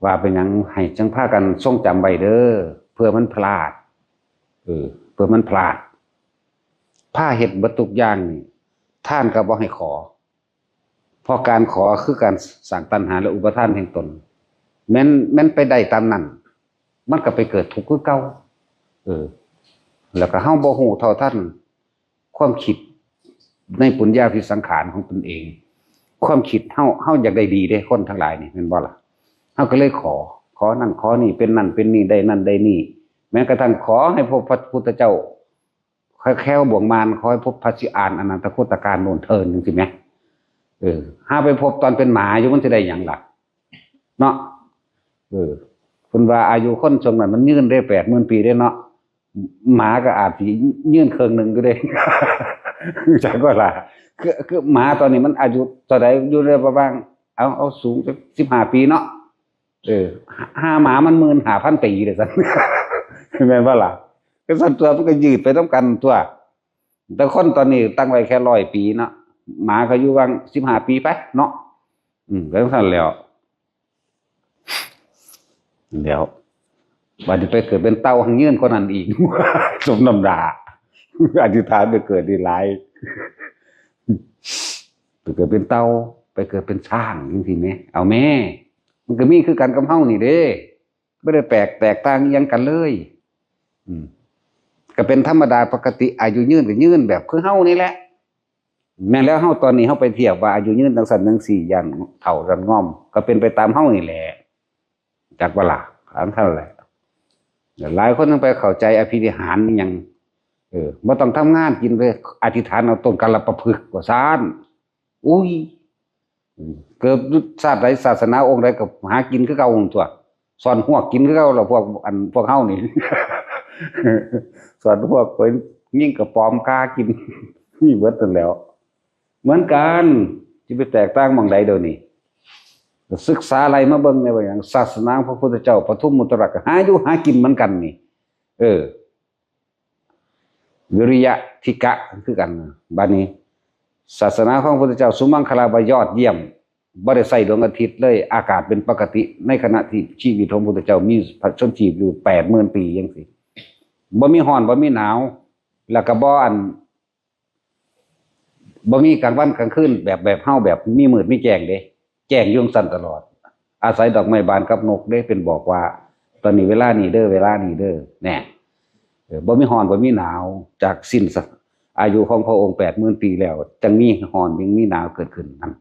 ว่าเป็นหยังให้จังพากันทรงจำไว้เด้อเพื่อมันพลาดเพื่อมันพลาดผ้าเฮ็ดเบิดทุกอย่างนี่ท่านก็บ่ให้ขอเพราะการขอคือการสร้างตัณหาและอุปทานแห่งตนแม้นไปได้ตามนั้นมันก็ไปเกิดทุกข์คือเก่าแล้วก็เฮาบ่ฮู้เท่าทันความคิดในปุญญาภิสังขารของตนเองความคิดเฮาอยากได้ดีเด้คนทั้งหลายนี่แม่นบ่ล่ะเฮาก็เลยขอนั่นขอนี่เป็นนั่นเป็นนี่ได้นั่นได้นี่แม้กระทั่งขอให้พบพระพุทธเจ้าแค่บ่วงมารขอให้พบพระสิอานอนันตโคตการโน่นเทินจังซี่แหมหาไปพบตอนเป็นหมาอยู่มันสิได้หยังล่ะเนาะคุณว่าอายุคนทรงนั้นมันยืนได้80,000 ปีได้เนาะหมาก็อาจสิยืนครึ่งนึงก็ได้ จักว่าล่ะคือหมาตอนนี้มันอายุเท่าใดอยู่ได้ประมาณเอาสูงสัก15 ปีเนาะหาหมามัน15,000 ปีเด้อซั่น แม่นบ่ล่ะก็ซั่นตัวมันก็ยืดไปนํกันตัวแต่คนตอนนี้ตั้งไว้แค่100 ปีเนาะหมาก็อยู่วาง15 ปีไปเนาะก็ซั่นแล้วบัดนี้ไปเกิดเป็นเต่าหังยืนคนนั้นอีก สมน้ำหน้า อธิษฐานไปเกิดดีหลาย ไปเกิดเป็นเต่าไปเกิดเป็นช้างจังซี่แม่เอาแม่มันก็มีคือกันกับเฮานี่เด้บ่ได้แตกต่างอิหยังกันเลย ก็เป็นธรรมดาปกติอายุยืนก็ยืนแบบคือเฮานี่แหละแม้แล้วเฮาตอนนี้เฮาไปเทียบว่าอายุยืนจังซั่นจังซี่อย่างเฒ่าจันง่อมก็เป็นไปตามเฮานี่แหละจักว่าล่ะอันเท่าแหละหลายคนต้องไปเข้าใจอภินิหารนี่หยังบ่ต้องทำงานกินไปอธิษฐานเอาต้นกัลปะพฤกษ์ว่าซ่านอุ้ยเกิดศาสตร์ใดศาสนาองค์ใดก็หากินคือเก่าตัวสอนหัวกินคือเก่าล่ะพวกเฮานี่ สอนพวกไปยิ่งกับปอมกากิน นี่เบิดนั่นแล้วเหมือนกันสิไปแตกต่างหม่องใดเดี๋ยวนี้ศึกษาอะไรมาเบิ่งในว่าอย่างศาสนาพระพุทธเจ้าปทุมมุตระก็หาอยู่หากินเหมือนกันนี่วิริยะทิกะคือกันบัดนี้ศาสนาของพระพุทธเจ้าสุมังคลาบยอดเยี่ยมบ่ได้ใส่ดวงอาทิตย์เลยอากาศเป็นปกติในขณะที่ชีวิตของพระพุทธเจ้ามีพระชนชีพอยู่ 80,000 ปีจังซี่บ่มีร้อนบ่มีหนาวแล้วก็บ่มีกลางวันกลางคืนแบบเฮาแบบมีมืดมีแจ้งเด้แจ้งอยู่ซั่นตลอดอาศัยดอกไม้บานกับนกได้เป็นบอกว่าตอนนี้เวลานี้เด้อเวลานี้เด้อแน่บ่มีร้อนบ่มีหนาวจากสิ้นอายุของพระองค์ 80,000 ปีแล้วจังมีร้อนยังมีหนาวเกิดขึ้นนั่น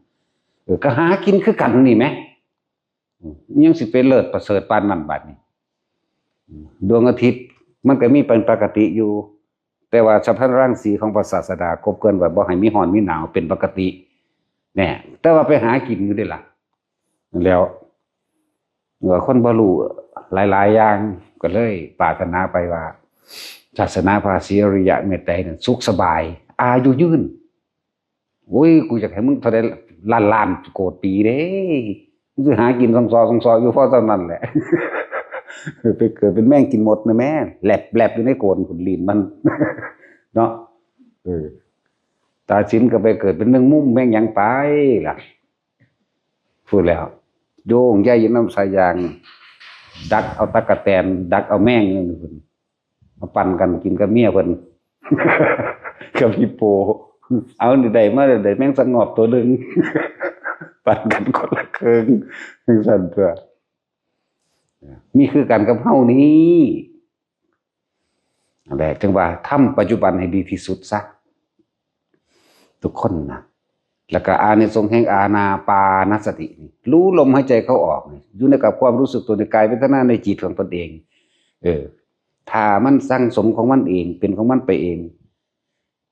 ก็หากินคือกันนี่แหมยังสิเป็นเลิศประเสริฐปานนั้นบัดนี้ดวงอาทิตย์มันก็มีเป็นปกติอยู่แต่ว่าสภาพร่างสีของพระศาสดากบเกินว่าบ่ให้มีร้อนมีหนาวเป็นปกติแน่แต่ว่าไปหากินอยู่ได้ล่ะแล้วคนบ่รู้หลายๆอย่างก็เลยปรารถนาไปว่าศาสนาพระศรีอริยะเมตไตรนั้นสุขสบายอายุยืนโอ้ยกูอยากให้มึงเท่าใดล้านโกรธปีเด้มึงสิหากินซองซออยู่พอเท่านั้นแหละ ไปเกิดเป็นแม่งกินหมดนะแม่แหลบอยู่ในโกนขุนลีนมัน เนาะตาชิ้นก็ไปเกิดเป็นแมงมุมแมงหยังไปล่ะพูดแล้วโยงใหญ่ยินน้ำสายยางดักเอาตะกะแตนดักเอาแมงนี่เพิ่นมาปั่นกันกินกับเมียเพิ่น กับฮิปโปเอาได้มาได้แมงสงบตัวนึง ปั่นกันคนละครึ่งสั่นตัวมีคือกันกับเฮานี้นั่นแหละจังว่าทำปัจจุบันให้ดีที่สุดซะทุกคนนะแล้วก็อานิสงส์แห่งอานาปานสตินี่รู้ลมหายใจเข้าออกนี่อยู่ในกับความรู้สึกตัวในกายเวทนาในจิตของตนเองถ้ามันสร้างสมของมันเองเป็นของมันไปเอง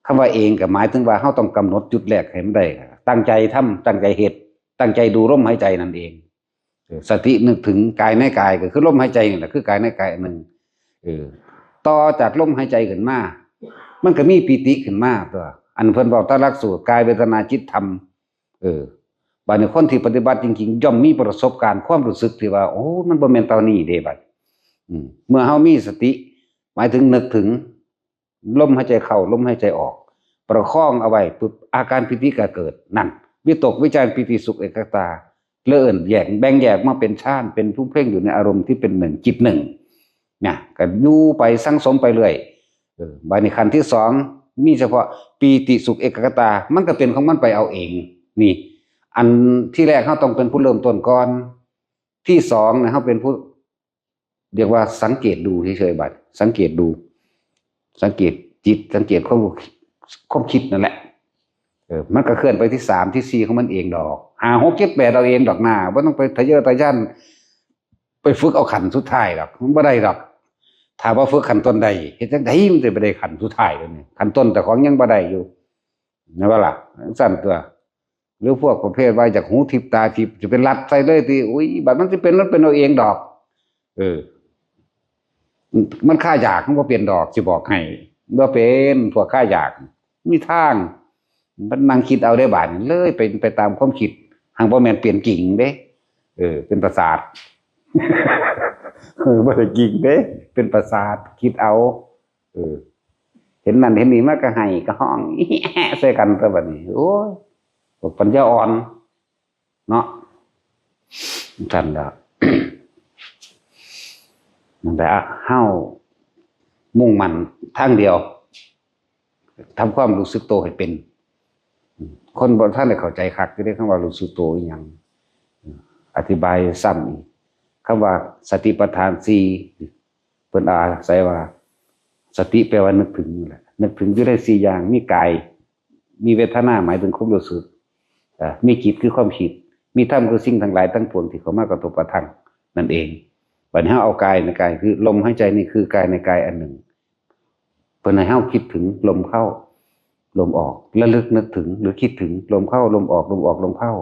คำว่าเองก็หมายถึงว่าเฮาต้องกำหนดจุดแรกให้มันได้ตั้งใจทำตั้งใจเฮ็ดตั้งใจดูลมหายใจนั่นเองสตินึกถึงกายในกายก็คือลมหายใจนี่แหละคือกายในกายอันหนึ่งต่อจากลมหายใจขึ้นมามันก็มีปิติขึ้นมาตัวอันเพิ่นบอกตาลักสูตรกายเวทนาจิตธรรมบัดนี้คนที่ปฏิบัติจริงๆย่อมมีประสบการณ์ความรู้สึกที่ว่าโอ้มันบ่แม่นตอนนี้เด้บัดเมื่อเฮามีสติหมายถึงนึกถึงลมหายใจเข้าลมหายใจออกประคองเอาไว้ปุ๊บอาการปิติก็เกิดนั่นวิตกวิจารปิติสุขเอกตาเลื่อนแบ่งแยกมาเป็นฌานเป็นผู้เพ่งอยู่ในอารมณ์ที่เป็นหนึ่งจิตหนึ่งเนี่ยก็อยู่ไปสังสมไปเรื่อยบัดนี้ขั้นที่สองมีเฉพาะปีติสุขเอกคตามันก็เป็นของมันไปเอาเองนี่อันที่แรกเขาต้องเป็นผู้เริ่มต้นก่อนที่สองนะเขาเป็นผู้เรียกว่าสังเกตดูเฉยๆบัดสังเกตดูสังเกตจิตสังเกตความคิดนั่นแหละมันก็เคลื่อนไปที่สามที่สี่ของมันเองดอก5 6 7 8เอาเองดอกหน้าบ่ต้องไปทะเยอทะยานไปฝึกเอาขันสุดท้ายดอกมันบ่ได้ดอกถ้าว่าฝึกขันต้นใดเฮ็ดจังได๋มันจะบ่ได้ขันสุดท้ายเลยนี่ขันต้นแต่ของยังบ่ได้อยู่นะว่าล่ะสั่นตัวหรือพวกประเภทว่าจากหูทิพตาทิพจะเป็นรัดใส่เลยที่อุ้ยบัดมันสิเป็นมันเป็นเอาเองดอกมันค่าอยากมันบ่เป็นดอกสิบอกให้บ่เป็นพวกค่าอยากมีทางมันนั่งคิดเอาได้บาดเลยเป็นไปตามความคิดหางบ่แม่นเปลี่ยนกิ่งเด้เป็นประสาทบ่ได้กิ่งเด้เป็นประสาทคิดเอาเห็นนั่นเห็นนี่มันก็ให้ก็ห้องใส่กันซะบัดนี้โอ้ยปัญญาอ่อนเนาะท่านก็นั่นแหละเฮามุ่งมั่นทางเดียวทำความรู้สึกโตให้เป็นคนบนท่านได้เข้าใจคักที่ได้คำว่ารู้สึกโตอีหยังอธิบายซ้ำคำว่าสติปัฏฐาน4เพิ่นอาศัยว่า สติแปลว่านึกถึงนี่แหละนึกถึงอยู่ได้4อย่างมีกายมีเวทนาหมายถึงความรู้สึกมีจิตคือความคิดมีธรรมคือสิ่งทั้งหลายทั้งปวงที่เขามากระทบกระทั่งนั่นเองบัดนี้เอากายในกายคือลมหายใจนี่คือกายในกายอันหนึ่งเพื่อให้เฮาคิดถึงลมเข้าลมออกระลึกนึกถึงหรือคิดถึงลมเข้าลมออกลมออกลมเข้า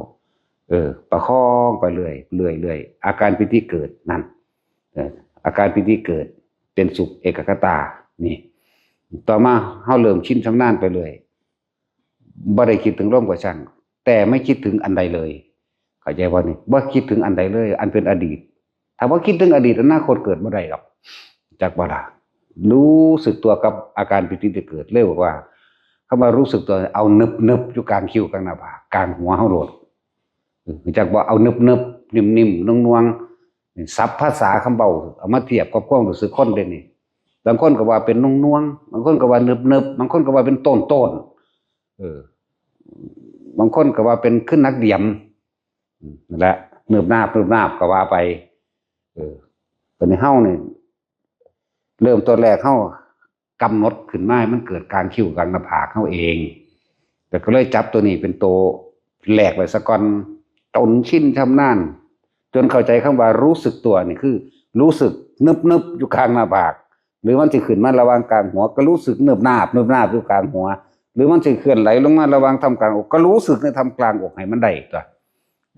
ประคองไปเรื่อยอาการปิติเกิดนั่นอาการปิติเกิดเป็นสุขเอกคตานี่ต่อมาเฮาเริ่มชินชำนาญไปเลยบ่ได้คิดถึงลมก็ช่างแต่ไม่คิดถึงอันใดเลยเข้าใจว่านี่บ่คิดถึงอันใดเลยอันเป็นอดีตถ้าว่าคิดถึงอดีตอนาคตเกิดบ่ได้หรอกจักบ่ล่ะรู้สึกตัวกับอาการปิติที่เกิดเรียกว่าคำว่ารู้สึกตัวเอานึบอยู่กลางคิ้วกลางหน้าผากกลางหัวเฮาโลดจักว่าเอานึบนิ่มๆนวงๆศัพท์ภาษาคำเบาเอามาเทียบกับความรู้สึกคนเด้นี่บางคนก็ว่าเป็นนวงบางคนก็ว่านึบบางคนก็ว่าเป็นต้นบางคนก็ว่าเป็นขึ้นนักเดี่ยมนั่นแหละเนิบนาบก็ว่าไปตอนนี้เฮานี่เริ่มต้นแรกเฮากำหนดขึ้นมามันเกิดการคิ้วกลางหน้าผากเฮาเองแต่ก็เลยจับตัวนี้เป็นตัวแหลกไว้ซะก่อนจนชินชำนาญจนเข้าใจคำว่ารู้สึกตัวนี่คือรู้สึกนึบอยู่กลางหน้าผากหรือมันสิขึ้นมาระหว่างกลางหัวก็รู้สึกเนิบนาบอยู่กลางหัวหรือมันสิเคลื่อนไหลลงมาระหว่างทำกลางอกก็รู้สึกในทำกลางอกให้มันได้ตัว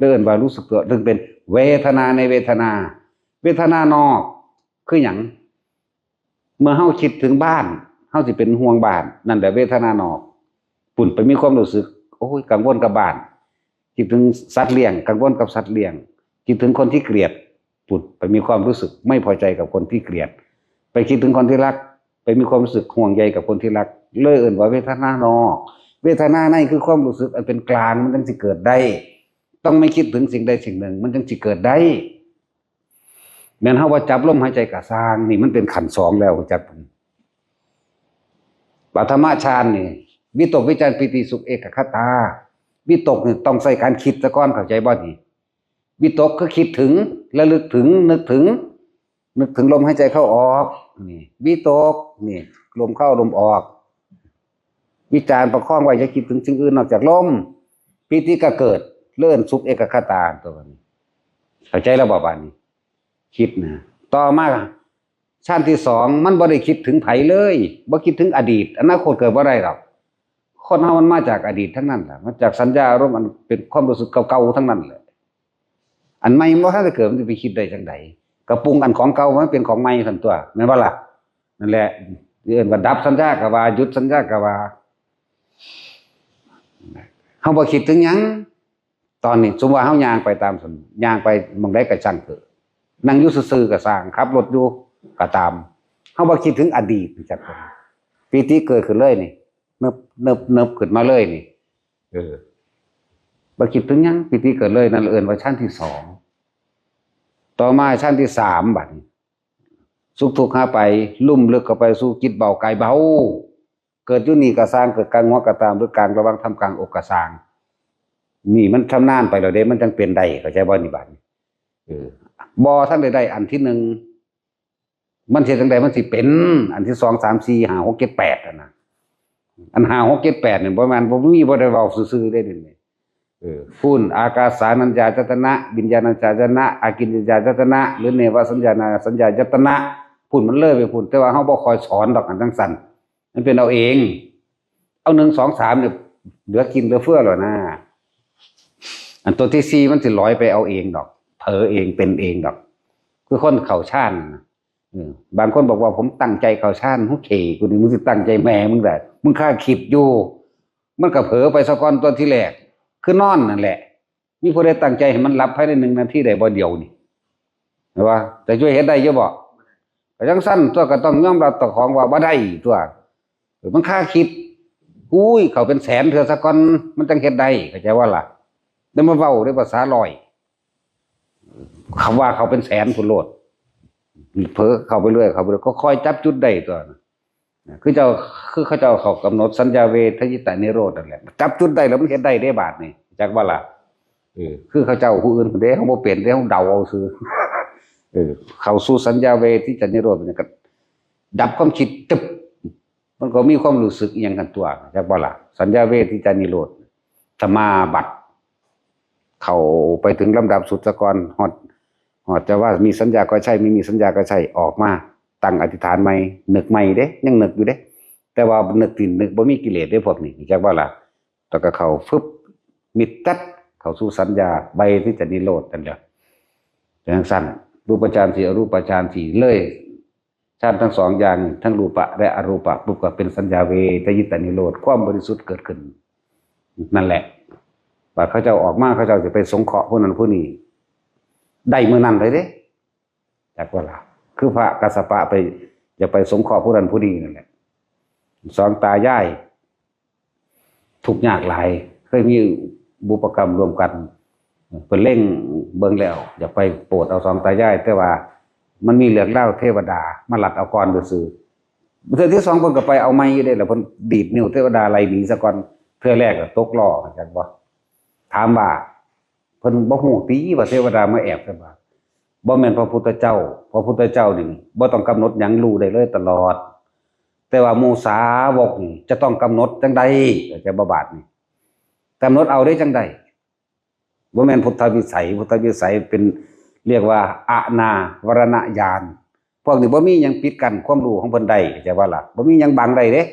เดินว่ารู้สึกตัวถึงเป็นเวทนาในเวทนานอกคือหยังเมื่อเฮาคิดถึงบ้านเฮาสิเป็นห่วงบ้านนั่นแหละเวทนานอกปุ่นไปมีความรู้สึกโอ้ยกังวลกับบ้านคิดถึงสัตว์เลี้ยงกังวลกับสัตว์เลี้ยงคิดถึงคนที่เกลียดปุ่นไปมีความรู้สึกไม่พอใจกับคนที่เกลียดไปคิดถึงคนที่รักไปมีความรู้สึกห่วงใยกับคนที่รักเลยเอิ้นว่าเวทนานอกเวทนาในคือความรู้สึกอันเป็นกลางมันจึงสิเกิดได้ต้องไม่คิดถึงสิ่งใดสิ่งหนึ่งมันจึงสิเกิดได้แม้นเฮาว่าจับลมหายใจกะสร้างนี่มันเป็นขันธ์2แล้วจับปฐมฌานนี่วิตกวิจารปิติสุขเอกคตาวิตกนี่ต้องใส่การคิดซะก่อนเข้าใจบ่นี่วิตกคือคิดถึงระลึกถึงนึกถึงลมหายใจเข้าออกนี่วิตกนี่ลมเข้าลมออกวิจารประคองไว้อย่าคิดถึงสิ่งอื่นนอกจากลมปิติก็เกิดเลื่อนสุขเอกคตาตัวนี้เข้าใจแล้วบ่บาดนี้คิดนะต่อมาชั้นที่2มันบ่ได้คิดถึงไผเลยบ่คิดถึงอดีตอนาคตเกิดบ่ได้หรอกคนเฮามันมาจากอดีตทั้งนั้นแหละมาจากสัญญาอารมณ์อันเป็นความรู้สึกเก่าๆทั้งนั้นแหละอันใหม่บ่ทันได้เกิดมันจะไปคิดได้จังไดก็ปรุงอันของเก่ามันเป็นของใหม่ซั่นตัวแม่นบ่ล่ะนั่นแหละเรียกว่าดับสัญญาก็ว่าหยุดสัญญาก็ว่าเฮาบ่คิดถึงหยังตอนนี้สมมุติว่าเฮาย่างไปตามถนนย่างไปหม้องใดก็ช่างเถอะนั่งอยู่ซื่อๆก็สร้างขับรถอยู่ก็ตามเฮาบ่คิดถึงอดีตจักคนปีติเกิดขึ้นเลยนี่นึบขึ้นมาเลยนี่บ่คิดถึงหยังปีติเกิดเลยนั่นเอิ้นว่าชั้นที่2ต่อมาชั้นที่3บัดนี้สุขทุกข์หาไปลุ่มลึกเข้าไปสู่จิตเบากายเบาเกิดอยู่นี่ก็สร้างเกิดกลางหัวก็ตามหรือกลางระหว่างทำกลางอกก็สร้างนี่มันชำนาญไปแล้วเด้มันจังเป็นได้เข้าใจบ่นี่บัดนี้บ่ทันได้อันที่1มันสิจังได๋มันสิเป็นอันที่2 3 4 5 6 7 8อ่ะนะอัน5 6 7 8นี่บ่แม่นบ่มีบ่ได้เว้าซื่อๆได้นี่พูนอากาสานัญญาจตนะวิญญาณัญญาจตนะอากินญญาจตนะหรือเนวสัญญาณสัญญาจตนะพูนมันเลยไปพูนแต่ว่าเฮาบ่คอยสอนดอกอันจังซั่นมันเป็นเอาเองเอา1 2 3เนี่ยเหลือกินเหลือเฟือแล้วนะอันตัวที่4มันสิลอยไปเอาเองดอกเผลอเองเป็นเองดอกคือคนเข้าฌานบางคนบอกว่าผมตั้งใจเข้าฌานโอเคกูนี่มึงสิตั้งใจแม่มึงได้มึงค่าคิดอยู่มันก็เผลอไปซะก่อนตอนที่แรกคือนอนนั่นแหละมีผู้ใดตั้งใจให้มันหลับภายใน1 นาทีได้บ่เดียวนี่เห็นว่าแต่ช่วยเฮ็ดได้อยู่บ่ก็จังซั่นตัวก็ต้องยอมรับต่อของว่าบ่ได้ตัวมันค่าคิดอุ้ยเขาเป็นแสนเทื่อซะก่อนมันจังเฮ็ดได้เข้าใจว่าล่ะแล้วมาเว้าด้วยภาษาลอยคำว่าเขาเป็นแสนพุ่นโลดเผลอเข้าไปเรื่อยก็คอยจับจุดได้ตัวคือเขาเจ้าเขากำหนดสัญญาเวทยิตานิโรธนั่นแหละจับจุดได้แล้วมันเฮ็ดได้บาดนี่จักว่าล่ะคือเขาเจ้าผู้อื่นเด้เฮาบ่เป็นเด้เฮาเดาเอาซื่อเข้าสู่สัญญาเวทิตานิโรธนี่ก็ดับความคิดตึบ มันก็มีความรู้สึกอีหยังกันตัวจักบ่ล่ะสัญญาเวทิจานิโรธสมาบัติเข้าไปถึงลำดับสุดซะก่อนฮอดจะว่ามีสัญญาก็ใช่ไม่มีสัญญาก็ใช่ออกมาตั้งอธิษฐานใหม่นึกใหม่เด้ยังนึกอยู่เด้แต่ว่านึกที่นึกบ่มีกิเลสเด้พวกนี้จักบ่ล่ะแล้วก็เข้าฟึบมิดตัดเข้าสู่สัญญาใบที่จะนิโรธนั่นแหละจังซั่นรูปฌาน4อรูปฌาน4เลยฌานทั้งสองอย่างทั้งรูปะและอรูปะปุ๊บก็เป็นสัญญาเวทยิตานิโรธความบริสุทธิ์เกิดขึ้นนั่นแหละว่าเขาเจ้าออกมาเขาเจ้าจะไปสงเคราะห์ผู้นั้นผู้นี้ได้มื้อนั้นเลยเด้จักว่าล่ะคือพระกัสสปะไปจะไปสงเคราะห์ผู้นั้นผู้นี้นั่นแหละสองตายายทุกข์ยากหลายเคยมีบุพกรรมรวมกันเพิ่นเล่งเบิ่งแล้วอยากไปโปรดเอาสองตายายแต่ว่ามันมีเรื่องเล่าเทวดามาลัดเอาก่อนซื่อเทื่อที่สองเพิ่นก็ไปเอาไม้อยู่ได้แล้วเพิ่นดีดนิ้วเทวดาไล่หนีซะก่อนเทื่อแรกก็ตกล้อจังบ่ถามว่าเพิ่นบ่ฮู้ติว่าเทวดามาแอบซะบ่บ่แม่นพระพุทธเจ้านี่บ่ต้องกำหนดหยังรู้ได้เลยตลอดแต่ว่าหมู่สาวกนี่จะต้องกำหนดจังใดจะบ่บาดนี่กำหนดเอาได้จังใดบ่แม่นพุทธวิสัยเป็นเรียกว่าอานาวรณญาณพวกนี้บ่มีหยังปิดกั้นความรู้ของเพิ่นได้จะว่าล่ะบ่มีหยังบังได้เด้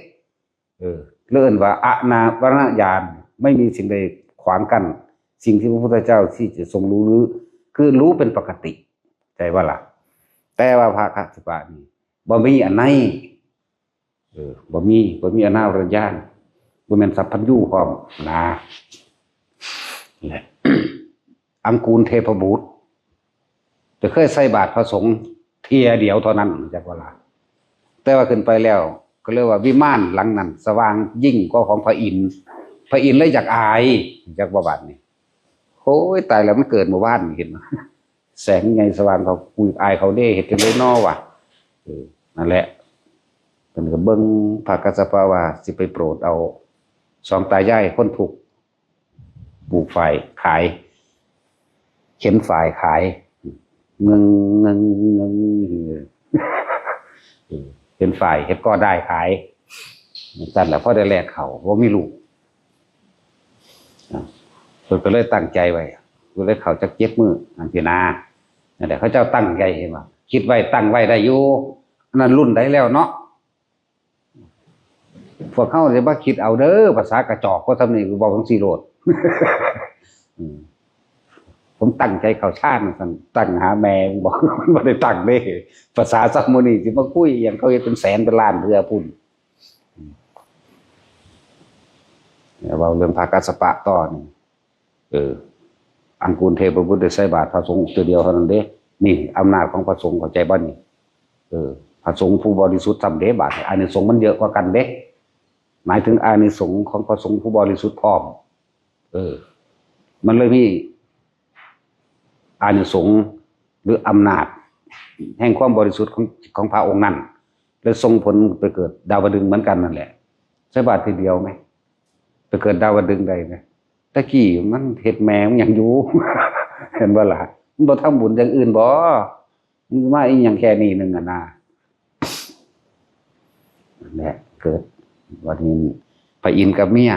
เรียกว่าอานาวรณญาณไม่มีสิ่งใดขวางกั้นสิ่งที่พระพุทธเจ้าที่จะทรงรู้หรือคือรู้เป็นปกติใจว่าล่ะแต่ว่าพระกัสสปะนี่บ่มีอันไหนบ่มีอนาวรณญาณบ่แม่นสัพพัญญูพร้อมนะนี่แหละ อังกูลเทพบุตรจะเคยใส่บาตรพระสงฆ์เที่ยเดียวเท่านั้นจักว่าล่ะแต่ว่าขึ้นไปแล้วก็เรียกว่าวิมานหลังนั้นสว่างยิ่งกว่าของพระอินทร์เลยอยากอายจักว่าบาดนี้โอ้ยตายแล้วมันเกิดเมื่อวานเห็นมั้ยแสงไงสว่างเขาคุยอายเขาเด้เฮ็ดจังได๋น้อวะนั่นแหละเพิ่นก็เบิ่งพระกัสสปะว่าสิไปโปรดเอาสองตายายคนทุกข์ปลูกฝ่ายขายเข็นฝ่ายขายเงินเข็นฝ่ายเฮ็ดก็ได้ขายสั่นแหละพอได้แลกเขาบ่มีลูกเพิ่นก็เลยตั้งใจไว้ก็เลยเขาจัก7มื้ออันที่นานั่นแหละเขาเจ้าตั้งใจเห็นบ่คิดไว้ตั้งไว้ได้อยู่อันนั้นรุ่นใดแล้วเนาะพวกเขาสิบ่คิดเอาเด้อภาษากระจอกก็ทำนี่บอกจังซี่โลดผมตั้งใจเข้าชาติสั่นตั้งหาแม่บอกบ่ได้ตั้งเด้ภาษาซักมื้อนี้สิมาคุยหยังเขาเฮ็ดเป็นแสนเป็นล้านเทื่อพุ่นเว้าเรื่องพระกัสสปะต่อนี่อังกูลเทพบุตรได้ใส่บาตรพระสงฆ์ตัวเดียวเท่านั้นเด้นี่อำนาจของพระสงฆ์เข้าใจบ่นี่พระสงฆ์ผู้บริสุทธิ์ทำเด้บาตรอานิสงส์มันเยอะกว่ากันเด้หมายถึงอานิสงส์ของพระสงฆ์ผู้บริสุทธิ์พร้อมมันเลยมีอานิสงส์หรืออำนาจแห่งความบริสุทธิ์ของพระองค์นั้นและส่งผลไปเกิดดาวดึงส์เหมือนกันนั่นแหละใช่บาตรทีเดียวไหมไปเกิดดาวดึงส์ได้ไหมตะกี้มันเฮ็ดแมงยังอยู่ เห็นบ่ล่ะมันบ่ทำบุญอย่างอื่นบ่มันมาอีหยังแค่นี้นึงอ่ะนะนั่นแหละเกิดวันนี้พระอินทร์กับเมีย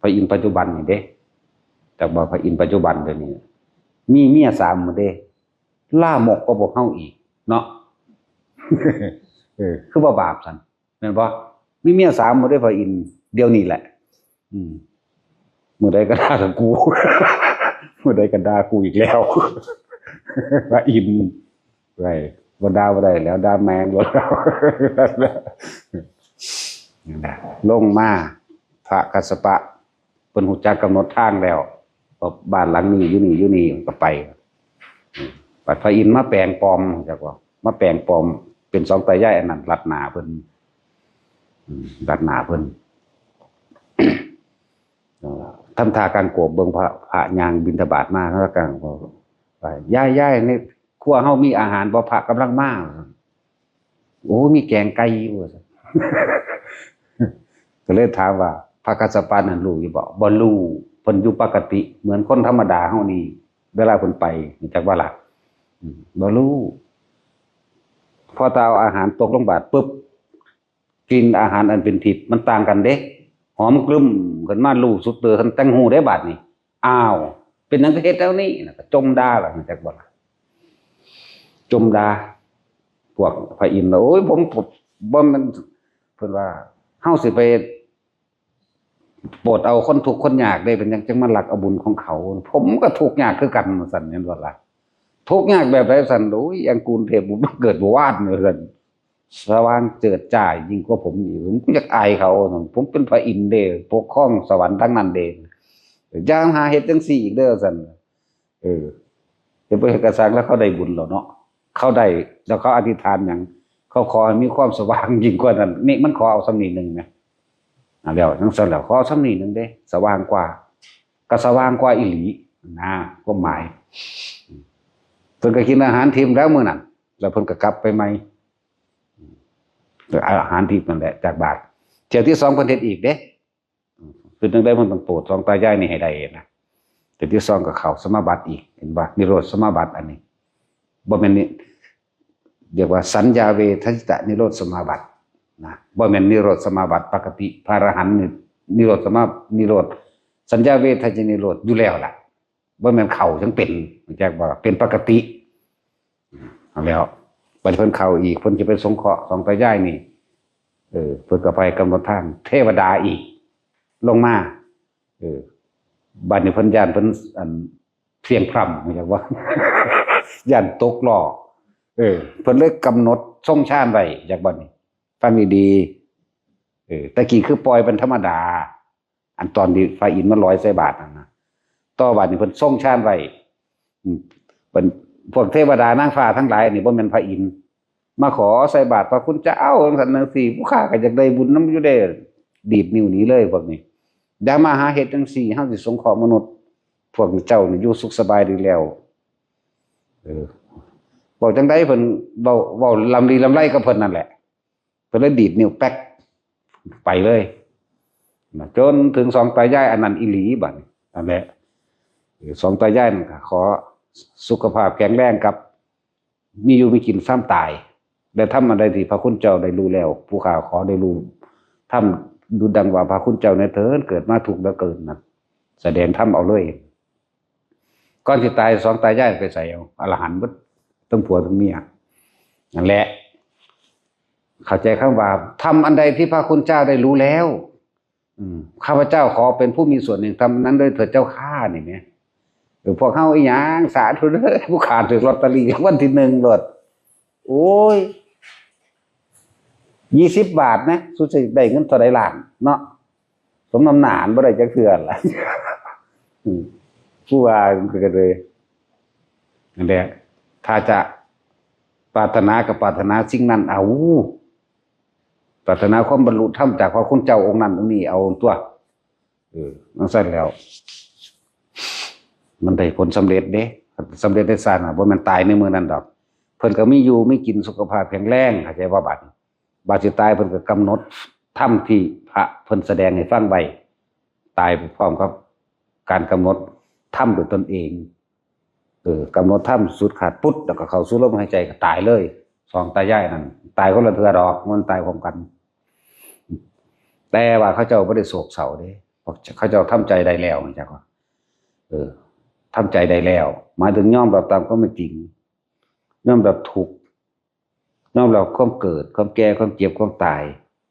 พระอินทร์ปัจจุบันนี่เด้แต่ว่าพระอินทร์ปัจจุบันเดี๋ยวนี้มีเมีย3มื้อเด้ล่ามกก็บ่เฮาอีกเนาะ คือบ่บาปซั่นแม่นบ่มีเมีย3มื้อเด้พระอินทร์เดี๋ยวนี้แหละมื้อใดก็ด่ากับกู มื้อใดก็ด่ากูอีกแล้วพระอินทร์ไว้บ่ด่าบ่ได้แล้วด่าแมงบ่แล้วลงมาพระกัสสปะเพิ่นฮู้จักกำหนดทางแล้วบ้านหลังนี้อยู่นี่ก็ไปปัดพระอินทร์มาแปลงปลอมจักว่ามาแปลงปลอมเป็นสองตายายอันนั้นรัดหน้าเพิ่นทำท่าการโกบเบิ่งพระย่างบิณฑบาตมาแล้วก็ไปย่ายๆในครัวเฮามีอาหารบ่พระกำลังมาโอ้มีแกงไก่อยู่ก็เลยถามว่าพระกัสสปะนั้นรู้อยู่บ่รู้เพิ่นอยู่ปกติเหมือนคนธรรมดาเฮานี่เวลาเพิ่นไปจักว่าล่ะบ่รู้พอตาเอาอาหารตกลงบาตรปึ๊บ กินอาหารอันเป็นทิพย์มันต่างกันเด้หอมกลุ่มกันมาลูสุดเตอทันแตงหูได้บาดนี่อ้าวเป็นหยังก็เฮ็ดแล้วนี่ก็จมด่าล่ะจักบ่ล่ะจมด่าพวกพระอินทร์โอ้ยผมบ่มันเพิ่นว่าเฮาสิไปโปรดเอาคนทุกข์คนยากได้เป็นหยังจังมาลักเอาบุญของเขาผมก็ทุกข์ยากคือกันสั่นแม่นบ่ล่ะทุกข์ยากแบบใดสั่นโอ้ยอย่างกรุงเทพผมเกิดบ่วาดเลยสั่นสว่างเจิดจ้ายิ่งกว่าผมอีกผมอยากอายเขาผมเป็นพระอินทร์เด้ปกครองสวรรค์ทั้งนั้นเด้อย่าหาเฮ็ดจังซี่อีกเด้อสั่นจะไปเฮ็ดกระสังแล้วเขาได้บุญแล้วเนาะเขาได้แล้วเขาอธิษฐานหยังเขาขอให้มีความสว่างยิ่งกว่านั้นนี่มันขอเอาสำนีนึงนะแล้วทั้งสั่นแล้วขอสำนีนึงเด้สว่างกว่าก็สว่างกว่าอีหลีนะก็หมายเพิ่นก็กินอาหารทิพย์แล้วมื้อนั้นแล้วเพิ่นก็กลับไปใหม่อาหารทิพย์นั่นแหละจากบาทเที่ยวที่2เพิ่นเฮ็ดอีกเด้คือจังได๋เพิ่นต้องโปรด2ตายายนี่ให้ได้นะเที่ยวที่2ก็เข้าสมาบัติอีกเห็นบ่นิโรธสมาบัติอันนี้บ่แม่นนี่เรียกว่าสัญญาเวทจิตนิโรธสมาบัตินะบ่แม่นนิโรธสมาบัติปกติพระอรหันต์นี่นิโรธนิโรธสัญญาเวทจิตนิโรธอยู่แล้วล่ะบ่แม่นเข้าจังเป็นจักบ่เป็นปกติเอาแล้วบัดเพิ่นเข้าอีกเพิ่นจะไปสงเคราะห์2ตายายนี่เพิ่นก็ไปกำหนดทางเทวดาอีกลงมาบัดนี้เพิ่นย่านเพิ่นอันเพียงพร่ำจักว่าย่านตกล้อเพิ่นเลยกำหนดทรงฌานไว้จากบัดนี้ฟังดีๆตะกี้คือปล่อยเป็นธรรมดาอันตอนที่พระอินทร์มันลอยใส่บาตรนั่นนะต่อบัดนี้เพิ่นทรงฌานไว้เพิ่นพวกเทวดานางฟ้าทั้งหลายนี่บ่แม่นพระอินทร์มาขอใส่บาตรพระคุณเจ้าจังซั่นจังซี่ผู้ข้าก็อยากได้บุญนำอยู่เด้ดีดนิ้วหนีเลยพวกนี้อย่ามาหาเฮ็ดจังซี่เฮาสิสงเคราะห์มนุษย์พวกเจ้านี่อยู่สุขสบายดีแล้วบอกจังได๋เพิ่นเว้าลำลีลำไรกับเพิ่นนั่นแหละเพิ่นเลยดีดนิ้วแป๊กไปเลยจนถึง2ตายายอันนั้นอีหลีบัดนี้นั่นแหละ2ตายายนั่นก็ขอสุขภาพแข็งแรงกับมีอยู่มีกินซ้ำตายได้ทำอะไรที่พระคุณเจ้าได้รู้แล้วผู้ข้าขอได้รู้ทำดูดังว่าพระคุณเจ้าในเถิดเกิดมาถูกแล้วเกินนั่นแสดงทำเอาเลยก่อนสิตาย2ตายายไปใส่เอาอรหันต์เบิดทั้งผัวทั้งเมียนั่นแหละเข้าใจคำว่าทำอันใดที่พระคุณเจ้าได้รู้แล้วข้าพเจ้าขอเป็นผู้มีส่วนหนึ่งทำนั้นด้วยเถิดเจ้าข้านี่แหมพวกเฮาอีหยังสาธุเด้อผู้ขาถูกลอตเตอรี่รางวัลที่1โลดโอ้ย20 บาทนะสุดสิได้เงินเท่าใดล้านเนาะสมน้ำหน้าบ่ได้จักเทื่อล่ะผู้ว่าก็เลยนั่นแหละถ้าจะปรารถนากับปรารถนาสิ่งนั้นเอาปรารถนาความบรรลุธรรมจากพระคุณเจ้าองค์นั้นองค์นี้เอาตัวนั่นซั่นแล้วมันได้ผลสำเร็จเด้สำเร็จได้ซ่าน่ะบ่แม่นตายในมื้อนั้นดอกเพิ่นก็มีอยู่มีกินสุขภาพแข็งแรงเข้าใจว่าบัดสิตายเพิ่นก็กำหนดธรรมที่พระเพิ่นแสดงให้ฟังไว้ตายพร้อมกับการกำหนดธรรมด้วยตนเองกำหนดธรรมสุดขาดปุ๊บแล้วก็เข้าสู่ลมหายใจก็ตายเลย2ตายายนั่นตายคนละเทื่อดอกมันตายพร้อมกันแต่ว่าเขาเจ้าบ่ได้โศกเศร้าเด้เขาเจ้าทำใจได้แล้วจังว่าทำใจได้แล้วหมายถึงยอมรับตามความเป็นจริงยอมรับทุกข์ยอมรับความเกิดความแก่ความเจ็บความตาย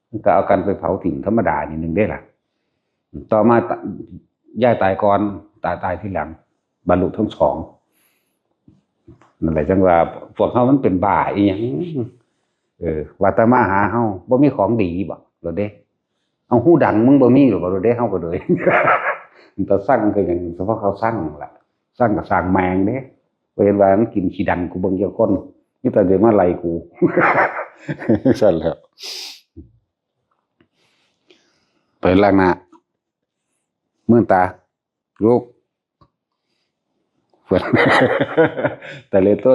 มันก็เอากันไปเผาทิ้งธรรมดานี่นึงได้ล่ะต่อมาย่าตายก่อนตายทีหลังบรรลุทั้งสองนั่นแหละจังว่าพวกเฮามันเป็นบ้าอีหยังว่าแต่มาหาเฮาบ่มีของดีบ่ล่ะเด้เอาหูดังมึงบ่มีหรอกบ่เด้เฮาก็เลยมันตะสั่งคือหยังเฉพาะเขาสั่งล่ะสั่งก็สร้างแมงเด้บ่เห็นว่ามันกินขี้ดังกูเบิ่งจักคนมีแต่เดี๋ยวมาไล่กูสั่นแล้วไปล้างหน้ามื่นตาลูกเพิ่นแต่เลยต้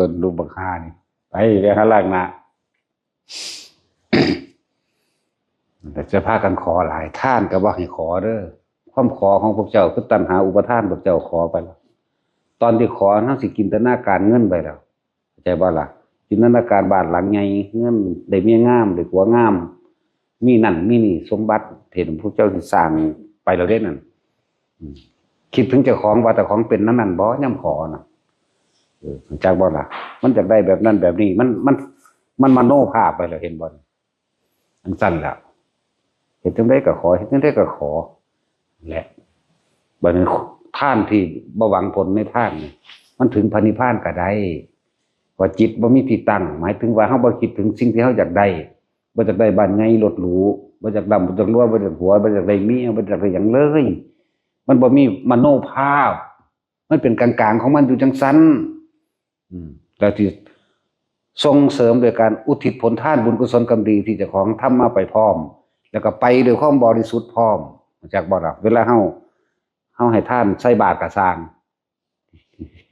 นลูกบักฮานี่ไปหาล้างหน้าแต่จะพากันขอหลายท่านก็บ่ให้ขอเด้อความขอของพวกเจ้าคือตัณหาอุปทานพวกเจ้าขอไปแล้วตอนที่ขอเฮาสิจินตนาการเงินไปแล้วเข้าใจบ่ล่ะจินตนาการบ้านหลังใหญ่เงินได้เมียงามได้ผัวงาม มีนั่นมีนี่สมบัติเห็นพระเจ้าที่สร้างไปแล้วเด้นั่นคิดถึงเจ้าของว่าแต่ของเป็นนั้นบ่ย่ำขอน่ะจากบ่ล่ะมันจากได้แบบนั้นแบบนี้มันมโนภาพไปแล้วเห็นบ่อันสั้นแล้วเห็นจังได้ก็ขอเห็นจังได้ก็ขอแหละบัดนี้ท่านที่บ่หวังผลในท่านมันถึงพระนิพพานก็ได้ว่าจิตบ่มีที่ตั้งหมายถึงว่าเฮาบ่คิดถึงสิ่งที่เฮาอยากได้บ่อยากได้บ้านใหญ่รถหรูบ่อยากดำบ่อยากรวยบ่อยากหัวบ่อยากได้เมียบ่อยากได้หยังเลยมันบ่มีมโนภาพมันเป็นกลางๆของมันอยู่จังซั่นแล้วที่ส่งเสริมโดยการอุทิศผลทานบุญกุศลกรรมดีที่เจ้าของทำมาไปพร้อมแล้วก็ไปด้วยความบริสุทธิ์พร้อมจากบ่ล่ะเวลาเฮาให้ท่านใส่บาตรก็สร้าง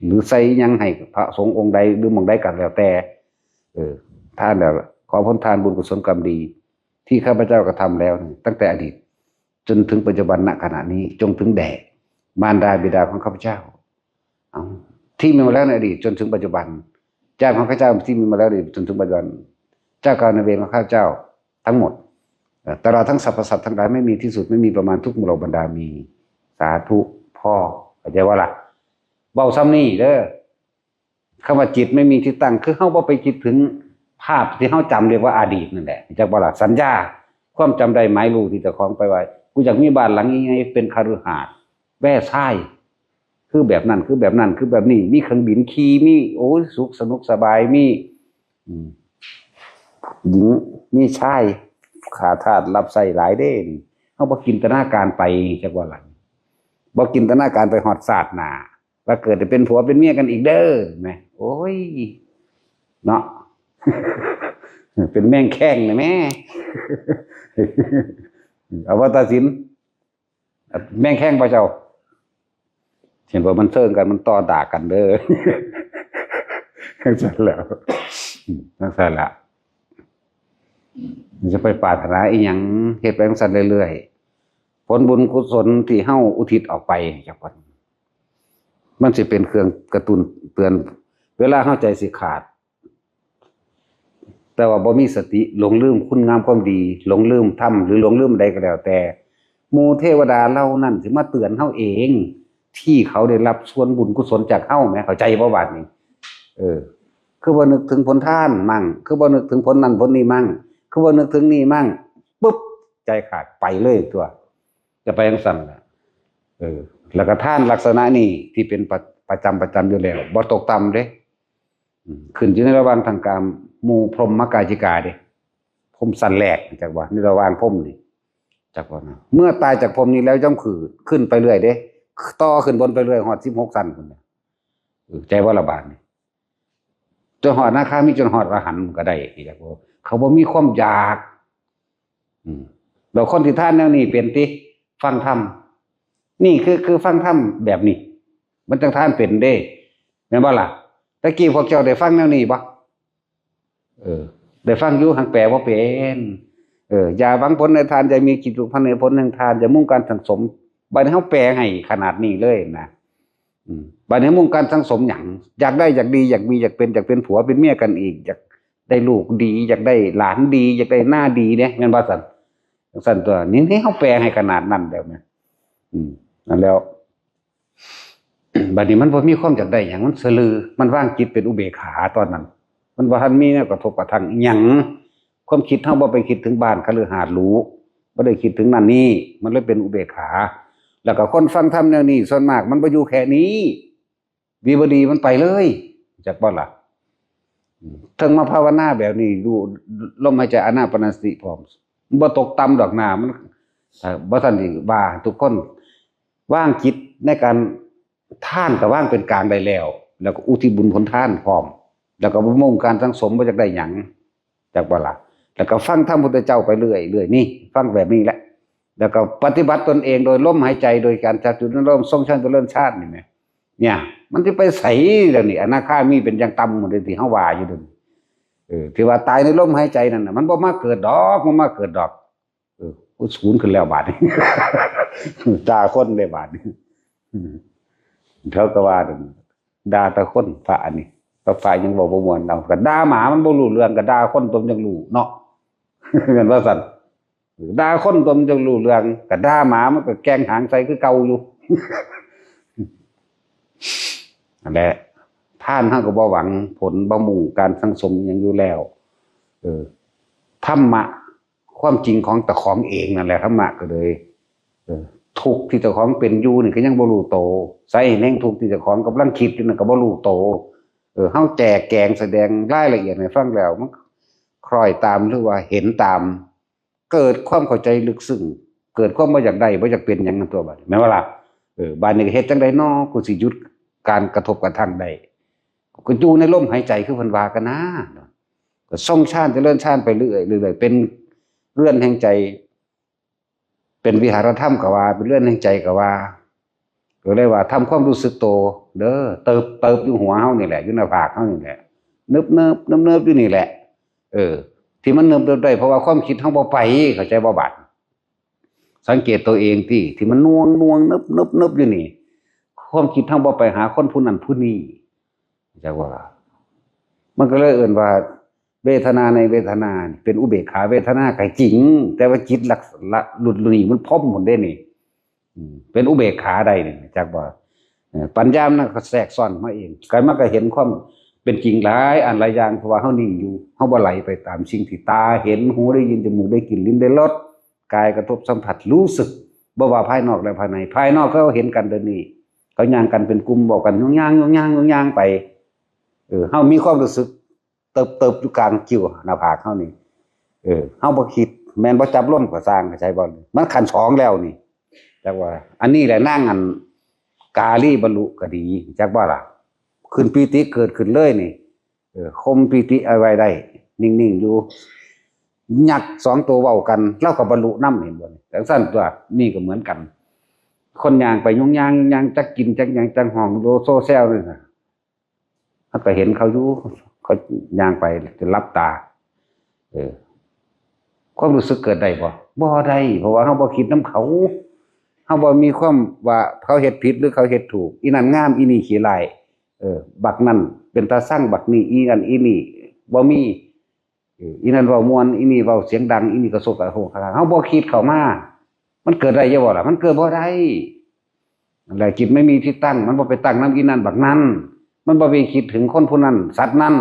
หรือใส่ยังให้พระสงฆ์องค์ใดหรือหม่องใดก็แล้วแต่ท่านแล้วขอผลทานบุญกุศลกรรมดีที่ข้าพเจ้ากระทำแล้วตั้งแต่อดีตจนถึงปัจจุบันณขณะนี้จงถึงแด่มารดาบิดาของข้าพเจ้าที่มีมาแล้วในอดีตจนถึงปัจจุบันเจ้าของข้าพเจ้าที่มีมาแล้วในอดีตจนถึงปัจจุบันเจ้ากรรมนายเวรของข้าพเจ้าทั้งหมดตลอดทั้งสรรพสัตว์ทั้งหลายไม่มีที่สุดไม่มีประมาณทุกหมู่เหล่าบรรดามีสาธุพ่อเข้าใจว่าล่ะเบาซ้ำนี่เด้อคำว่าจิตไม่มีที่ตั้งคือเฮาบ่ไปคิดถึงภาพที่เฮาจำเรียกว่าอดีตนั่นแหละจากบ่ล่ะสัญญาความจำได้หมายรู้ที่เจ้าของไปไว้กูอยากมีบ้านหลังยังไงเป็นคฤหาสน์แว่ทรายคือแบบนั้นคือแบบนั้นคือแบบนี้มีเครื่องบินขี่มีโอ้สุขสนุกสบายมีหญิงมีชายขาทาสรับใส่หลายเด้นี่เฮาบ่จินตนาการไปจักว่าล่ะบ่จินตนาการไปฮอดศาสตร์หน้าว่าเกิดจะเป็นผัวเป็นเมียกันอีกเด้อแม่โอ้ยเนาะ เป็นแม่งแข้งนะแม่เอาว่าตัดสินแม่งแข้งป่ะเจ้าเห็นว่ามันเซิงกันมันต่อด่ากันเด้อทั้งสั้นแล้วทั้งสั้นละจะไปปรารถนาอีหยังเฮ็ดไปทั้งสั้นเรื่อยๆผลบุญกุศลที่เฮาอุทิศออกไปจากวันมันสิเป็นเครื่องกระตุ้นเตือนเวลาเฮาใจสิขาดแต่ว่าบ่มีสติหลงลืมคุณงามความดีหลงลืมธรรมหรือหลงลืมใดก็แล้วแต่หมู่เทวดาเหล่านั้นสิมาเตือนเฮาเองที่เขาได้รับส่วนบุญกุศลจากเฮาแม้เข้าใจบ่บาดนี้คือบ่นึกถึงผลทานมั่งคือบ่นึกถึงผลนั้นผลนี้มั่งคือบ่นึกถึงนี่มั่งปุ๊บใจขาดไปเลยตัวจะไปจังซั่นล่ะแล้วก็ทานลักษณะนี้ที่เป็นประจำอยู่แล้วบ่ตกต่ำเด้ขึ้นอยู่ในระหว่างทางการหมู่พรหมกายจิกาเด้พรหมสันแรกจากว่าในระหว่างพรหมนี่จากว่านะเมื่อตายจากพรหมนี้แล้วย่อมขึ้นไปเรื่อยเด้ต่อขึ้นบนไปเรื่อยฮอด16สั้นพุ่นน่ะใจว่าระบาดนี่จนฮอดนาคามีจนฮอดอรหันต์ก็ได้จากว่าเขาบ่มีความอยากแล้วคนที่ท่านแนวนี้เป็นติฟังธรรมนี่คือฟังธรรมแบบนี้มันจังท่านเป็นเด้แม่นบ่ล่ะตะกี้พวกเจ้าได้ฟังแนวนี้บ่ได้ฟังอยู่หักแปลบ่เป็นอย่าหวังผลในทานจะมีกิจสุพันในผลแห่งทานจะมุ่งการสังสมบัดนี้เฮาแปลให้ขนาดนี้เลยนะบัดนี้มุ่งการสังสมหยังอยากได้อยากดีอยากมีอยากเป็นผัวเป็นเมียกันอีกอยากได้ลูกดีอยากได้หลานดีอยากได้หน้าดีเนี่ยแม่นบ่ซั่นจังซั่นตัวนี้เฮาแปลให้ขนาดนั้นแล้วแม่นั่นแล้วบัดนี้มันบ่มีความอยากได้หยังมันสลือมันว่างจิตเป็นอุเบกขาตอนนั้นมันบ่ทันมีแนวกระทบกระทั่งหยังความคิดเฮาบ่ไปคิดถึงบ้านคฤหาสน์หรูบ่ได้คิดถึงนั่นนี่มันเลยเป็นอุเบกขาแล้วก็คนฟังธรรมแนวนี้ส่วนมากมันบ่อยู่แค่นี้วิบดีมันไปเลยจักบ่ล่ะถึงมาภาวนาแบบนี้ดูลมหายใจอานาปานสติพร้อมบ่ตกต่ำดอกหน้ามันบ่ทันสิว่าทุกคนว่างจิตในการทานก็ว่างเป็นกลางได้แล้วก็อุทิศบุญผลทานพร้อมแล้วก็บ่มุ่งการสังสมบ่จักได้หยังจักบ่ล่ะแล้วก็ฟังธรรมพุทธเจ้าไปเรื่อยนี่ฟังแบบนี้แหละแล้วก็ปฏิบัติตนเองโดยลมหายใจโดยการจับจุดลมทรงฌานเจริญฌานนี่แหมเนี่ยมันสิไปไสแล้วนี่อนาคามีเป็นอย่างต่ำหมดเลยที่เฮาว่าอยู่เด้อที่ว่าตายในลมหายใจนั่นน่ะมันบ่มาเกิดดอกบ่มาเกิดดอกกูสูญขึ้นแล้วบาดนี้ด่าคนได้บาดนี้เขาก็ว่าด่าตะคนพระอันนี้พระฝ่ายยังบอกบ่ม่วนเอาก็ด่าหมามันบ่รู้เรื่องก็ด่าคนตนยังรู้เนาะเห็นว่าซั่น ด่าคนตัวมันจะรู้เรื่องก็ด่าหมามันก็แกล้งหางใส่คือเก่าอยู่ นั่นแหละท่านก็บ่หวังผลบ่มุ่งการสังสมอหยังอยู่แล้วธรรมะความจริงของตะของเองนั่นแหละธรรมะก็เลยทุกข์ที่เจ้าของเป็นอยู่นี่ก็ยังบ่รู้โตใส่แห่งทุกข์ที่เจ้าของกำลังคิดอยู่นั่นก็บ่รู้โตเฮาแจกแจงแสดงรายละเอียดให้ฟังแล้วมันคล้อยตามหรือว่าเห็นตามเกิดความเข้าใจลึกซึ้งเกิดความบ่อยากได้บ่อยากเป็นหยังนั่นตัวบัดแม่นบ่ล่ะบัดนี้เฮ็ดจังได๋น้อกูสิหยุดการกระทบกระทั่งได้ก็อยู่ในลมหายใจคือเพิ่นว่ากันนะก็ทรงฌานเจริญฌานไปเรื่อยๆเป็นเรือนแห่งใจเป็นวิหารธรรมก็ว่าเป็นเรือนแห่งใจก็ว่าก็เลยว่าทำความรู้สึกโตเด้อเติบอยู่หัวเฮานี่แหละอยู่หน้าผากเฮานี่แหละนึบอยู่นี่แหละที่มันนึบได้เพราะว่าความคิดเฮาบ่ไปเข้าใจบ่บัดสังเกตตัวเองที่มันน่วงนึบอยู่นี่ความคิดเฮาบ่ไปหาคนผู้นั้นผู้นี้จักว่ามันก็เลยเอิ้นว่าเวทนาในเวทนาเป็นอุเบกขาเวทนาก็จริงแต่ว่าจิตหลักหลุดหนีมันพร้อมหมดได้นี่เป็นอุเบกขาใดนี่จักว่าปัญญามันก็แทรกซ้อนมาเองมันก็เห็นความเป็นจริงหลายอันหลายอย่างเพราะว่าเฮานิ่งอยู่เฮาบ่ไหลไปตามสิ่งที่ตาเห็นหูได้ยินจมูกได้กลิ่นลิ้นได้รสกายกระทบสัมผัสรู้สึกบ่ว่าภายนอกและภายในภายนอกเขาเห็นกันเดี๋ยวนี้เขาย่างกันเป็นกลุ่มบอกกันย่างไปเฮามีความรู้สึกเติบอยู่กลางคิ้วหน้าผากเฮานี่เฮาบ่คิดแม่นบ่จับล้นก็สร้างเข้าใจบ่มันขั้น2แล้วนี่จักว่าอันนี้แหละนั่งอันกาลีบรรลุก็ดีจักว่าล่ะขึ้นปีติเกิดขึ้นเลยนี่คมปีติเอาไว้ได้นิ่งๆอยู่ยักษ์2ตัวเว้ากันแล้วก็บรรลุนำเห็นบ่จังซั่นตัวนี่ก็เหมือนกันคนย่างไปยุ่งย่างจักกินจักหยังจังห้องโลโซแซลนี่น่ะเฮาก็เห็นเขาอยู่เขาย่างไปจะรับตาความรู้สึกเกิดได้บ่ได้เพราะว่าเฮาบ่คิดนำเขาเฮาบ่มีความว่าเขาเฮ็ดผิดหรือเขาเฮ็ดถูกอีนั่นงามอีนี่ขี้ร้ายบักนั่นเป็นตาสั่งบักนี่อีนั่นอีนี่บ่มีอีนั่นเว้าม่วนอีนี่เว้าเสียงดังอีนี่ก็โซกกะโหกะเฮาบ่คิดเข้ามามันเกิดได้อยู่บ่ล่ะมันเกิดบ่ได้นั่นแหละจิตไม่มีที่ตั้งมันบ่ไปตั้งนำอีนั่นบักนั้นมันบ่ไปคิดถึงคนผู้นั้นสัตว์นั้น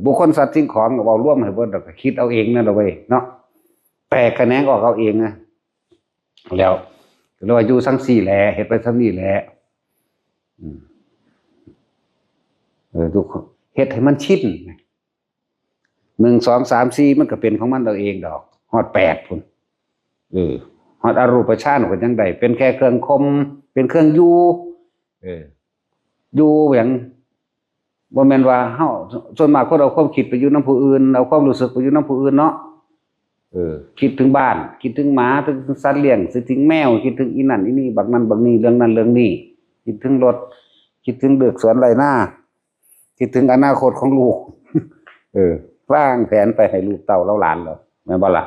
บุคคลสัตว์สิ่งของเว้ารวมให้เบิดแล้วก็คิดเอาเองนั่นล่ะเว้ยเนาะแตกแขนงออกเอาเองนะแล้วก็ว่าอยู่จังซี่แหละเฮ็ดไปซำนี้แหละทุกเฮ็ดให้มันชิน1 2 3 4มันก็เป็นของมันเอาเองดอกฮอด8พุ่นฮอดอรูปฌานก็จังได๋เป็นแค่เครื่องคมเป็นเครื่องอยู่อยู่หยังบ่แม่นว่าเฮาส่วนมากคนเอาความคิดไปอยู่นำผู้อื่นเอาความรู้สึกไปอยู่นำผู้อื่นเนาะคิดถึงบ้านคิดถึงหมาถึงสัตว์เลี้ยงคิดถึงแมวคิดถึงอีนั่นอีนี่บักนั้นบักนี้เรื่องนั้นเรื่องนี้คิดถึงรถคิดถึงเลือกสวนไรหน้าคิดถึงอนาคตของลูกวางแผนไปให้ลูกเต้าแล้วหลานแล้วแม่นบ่ล่ะ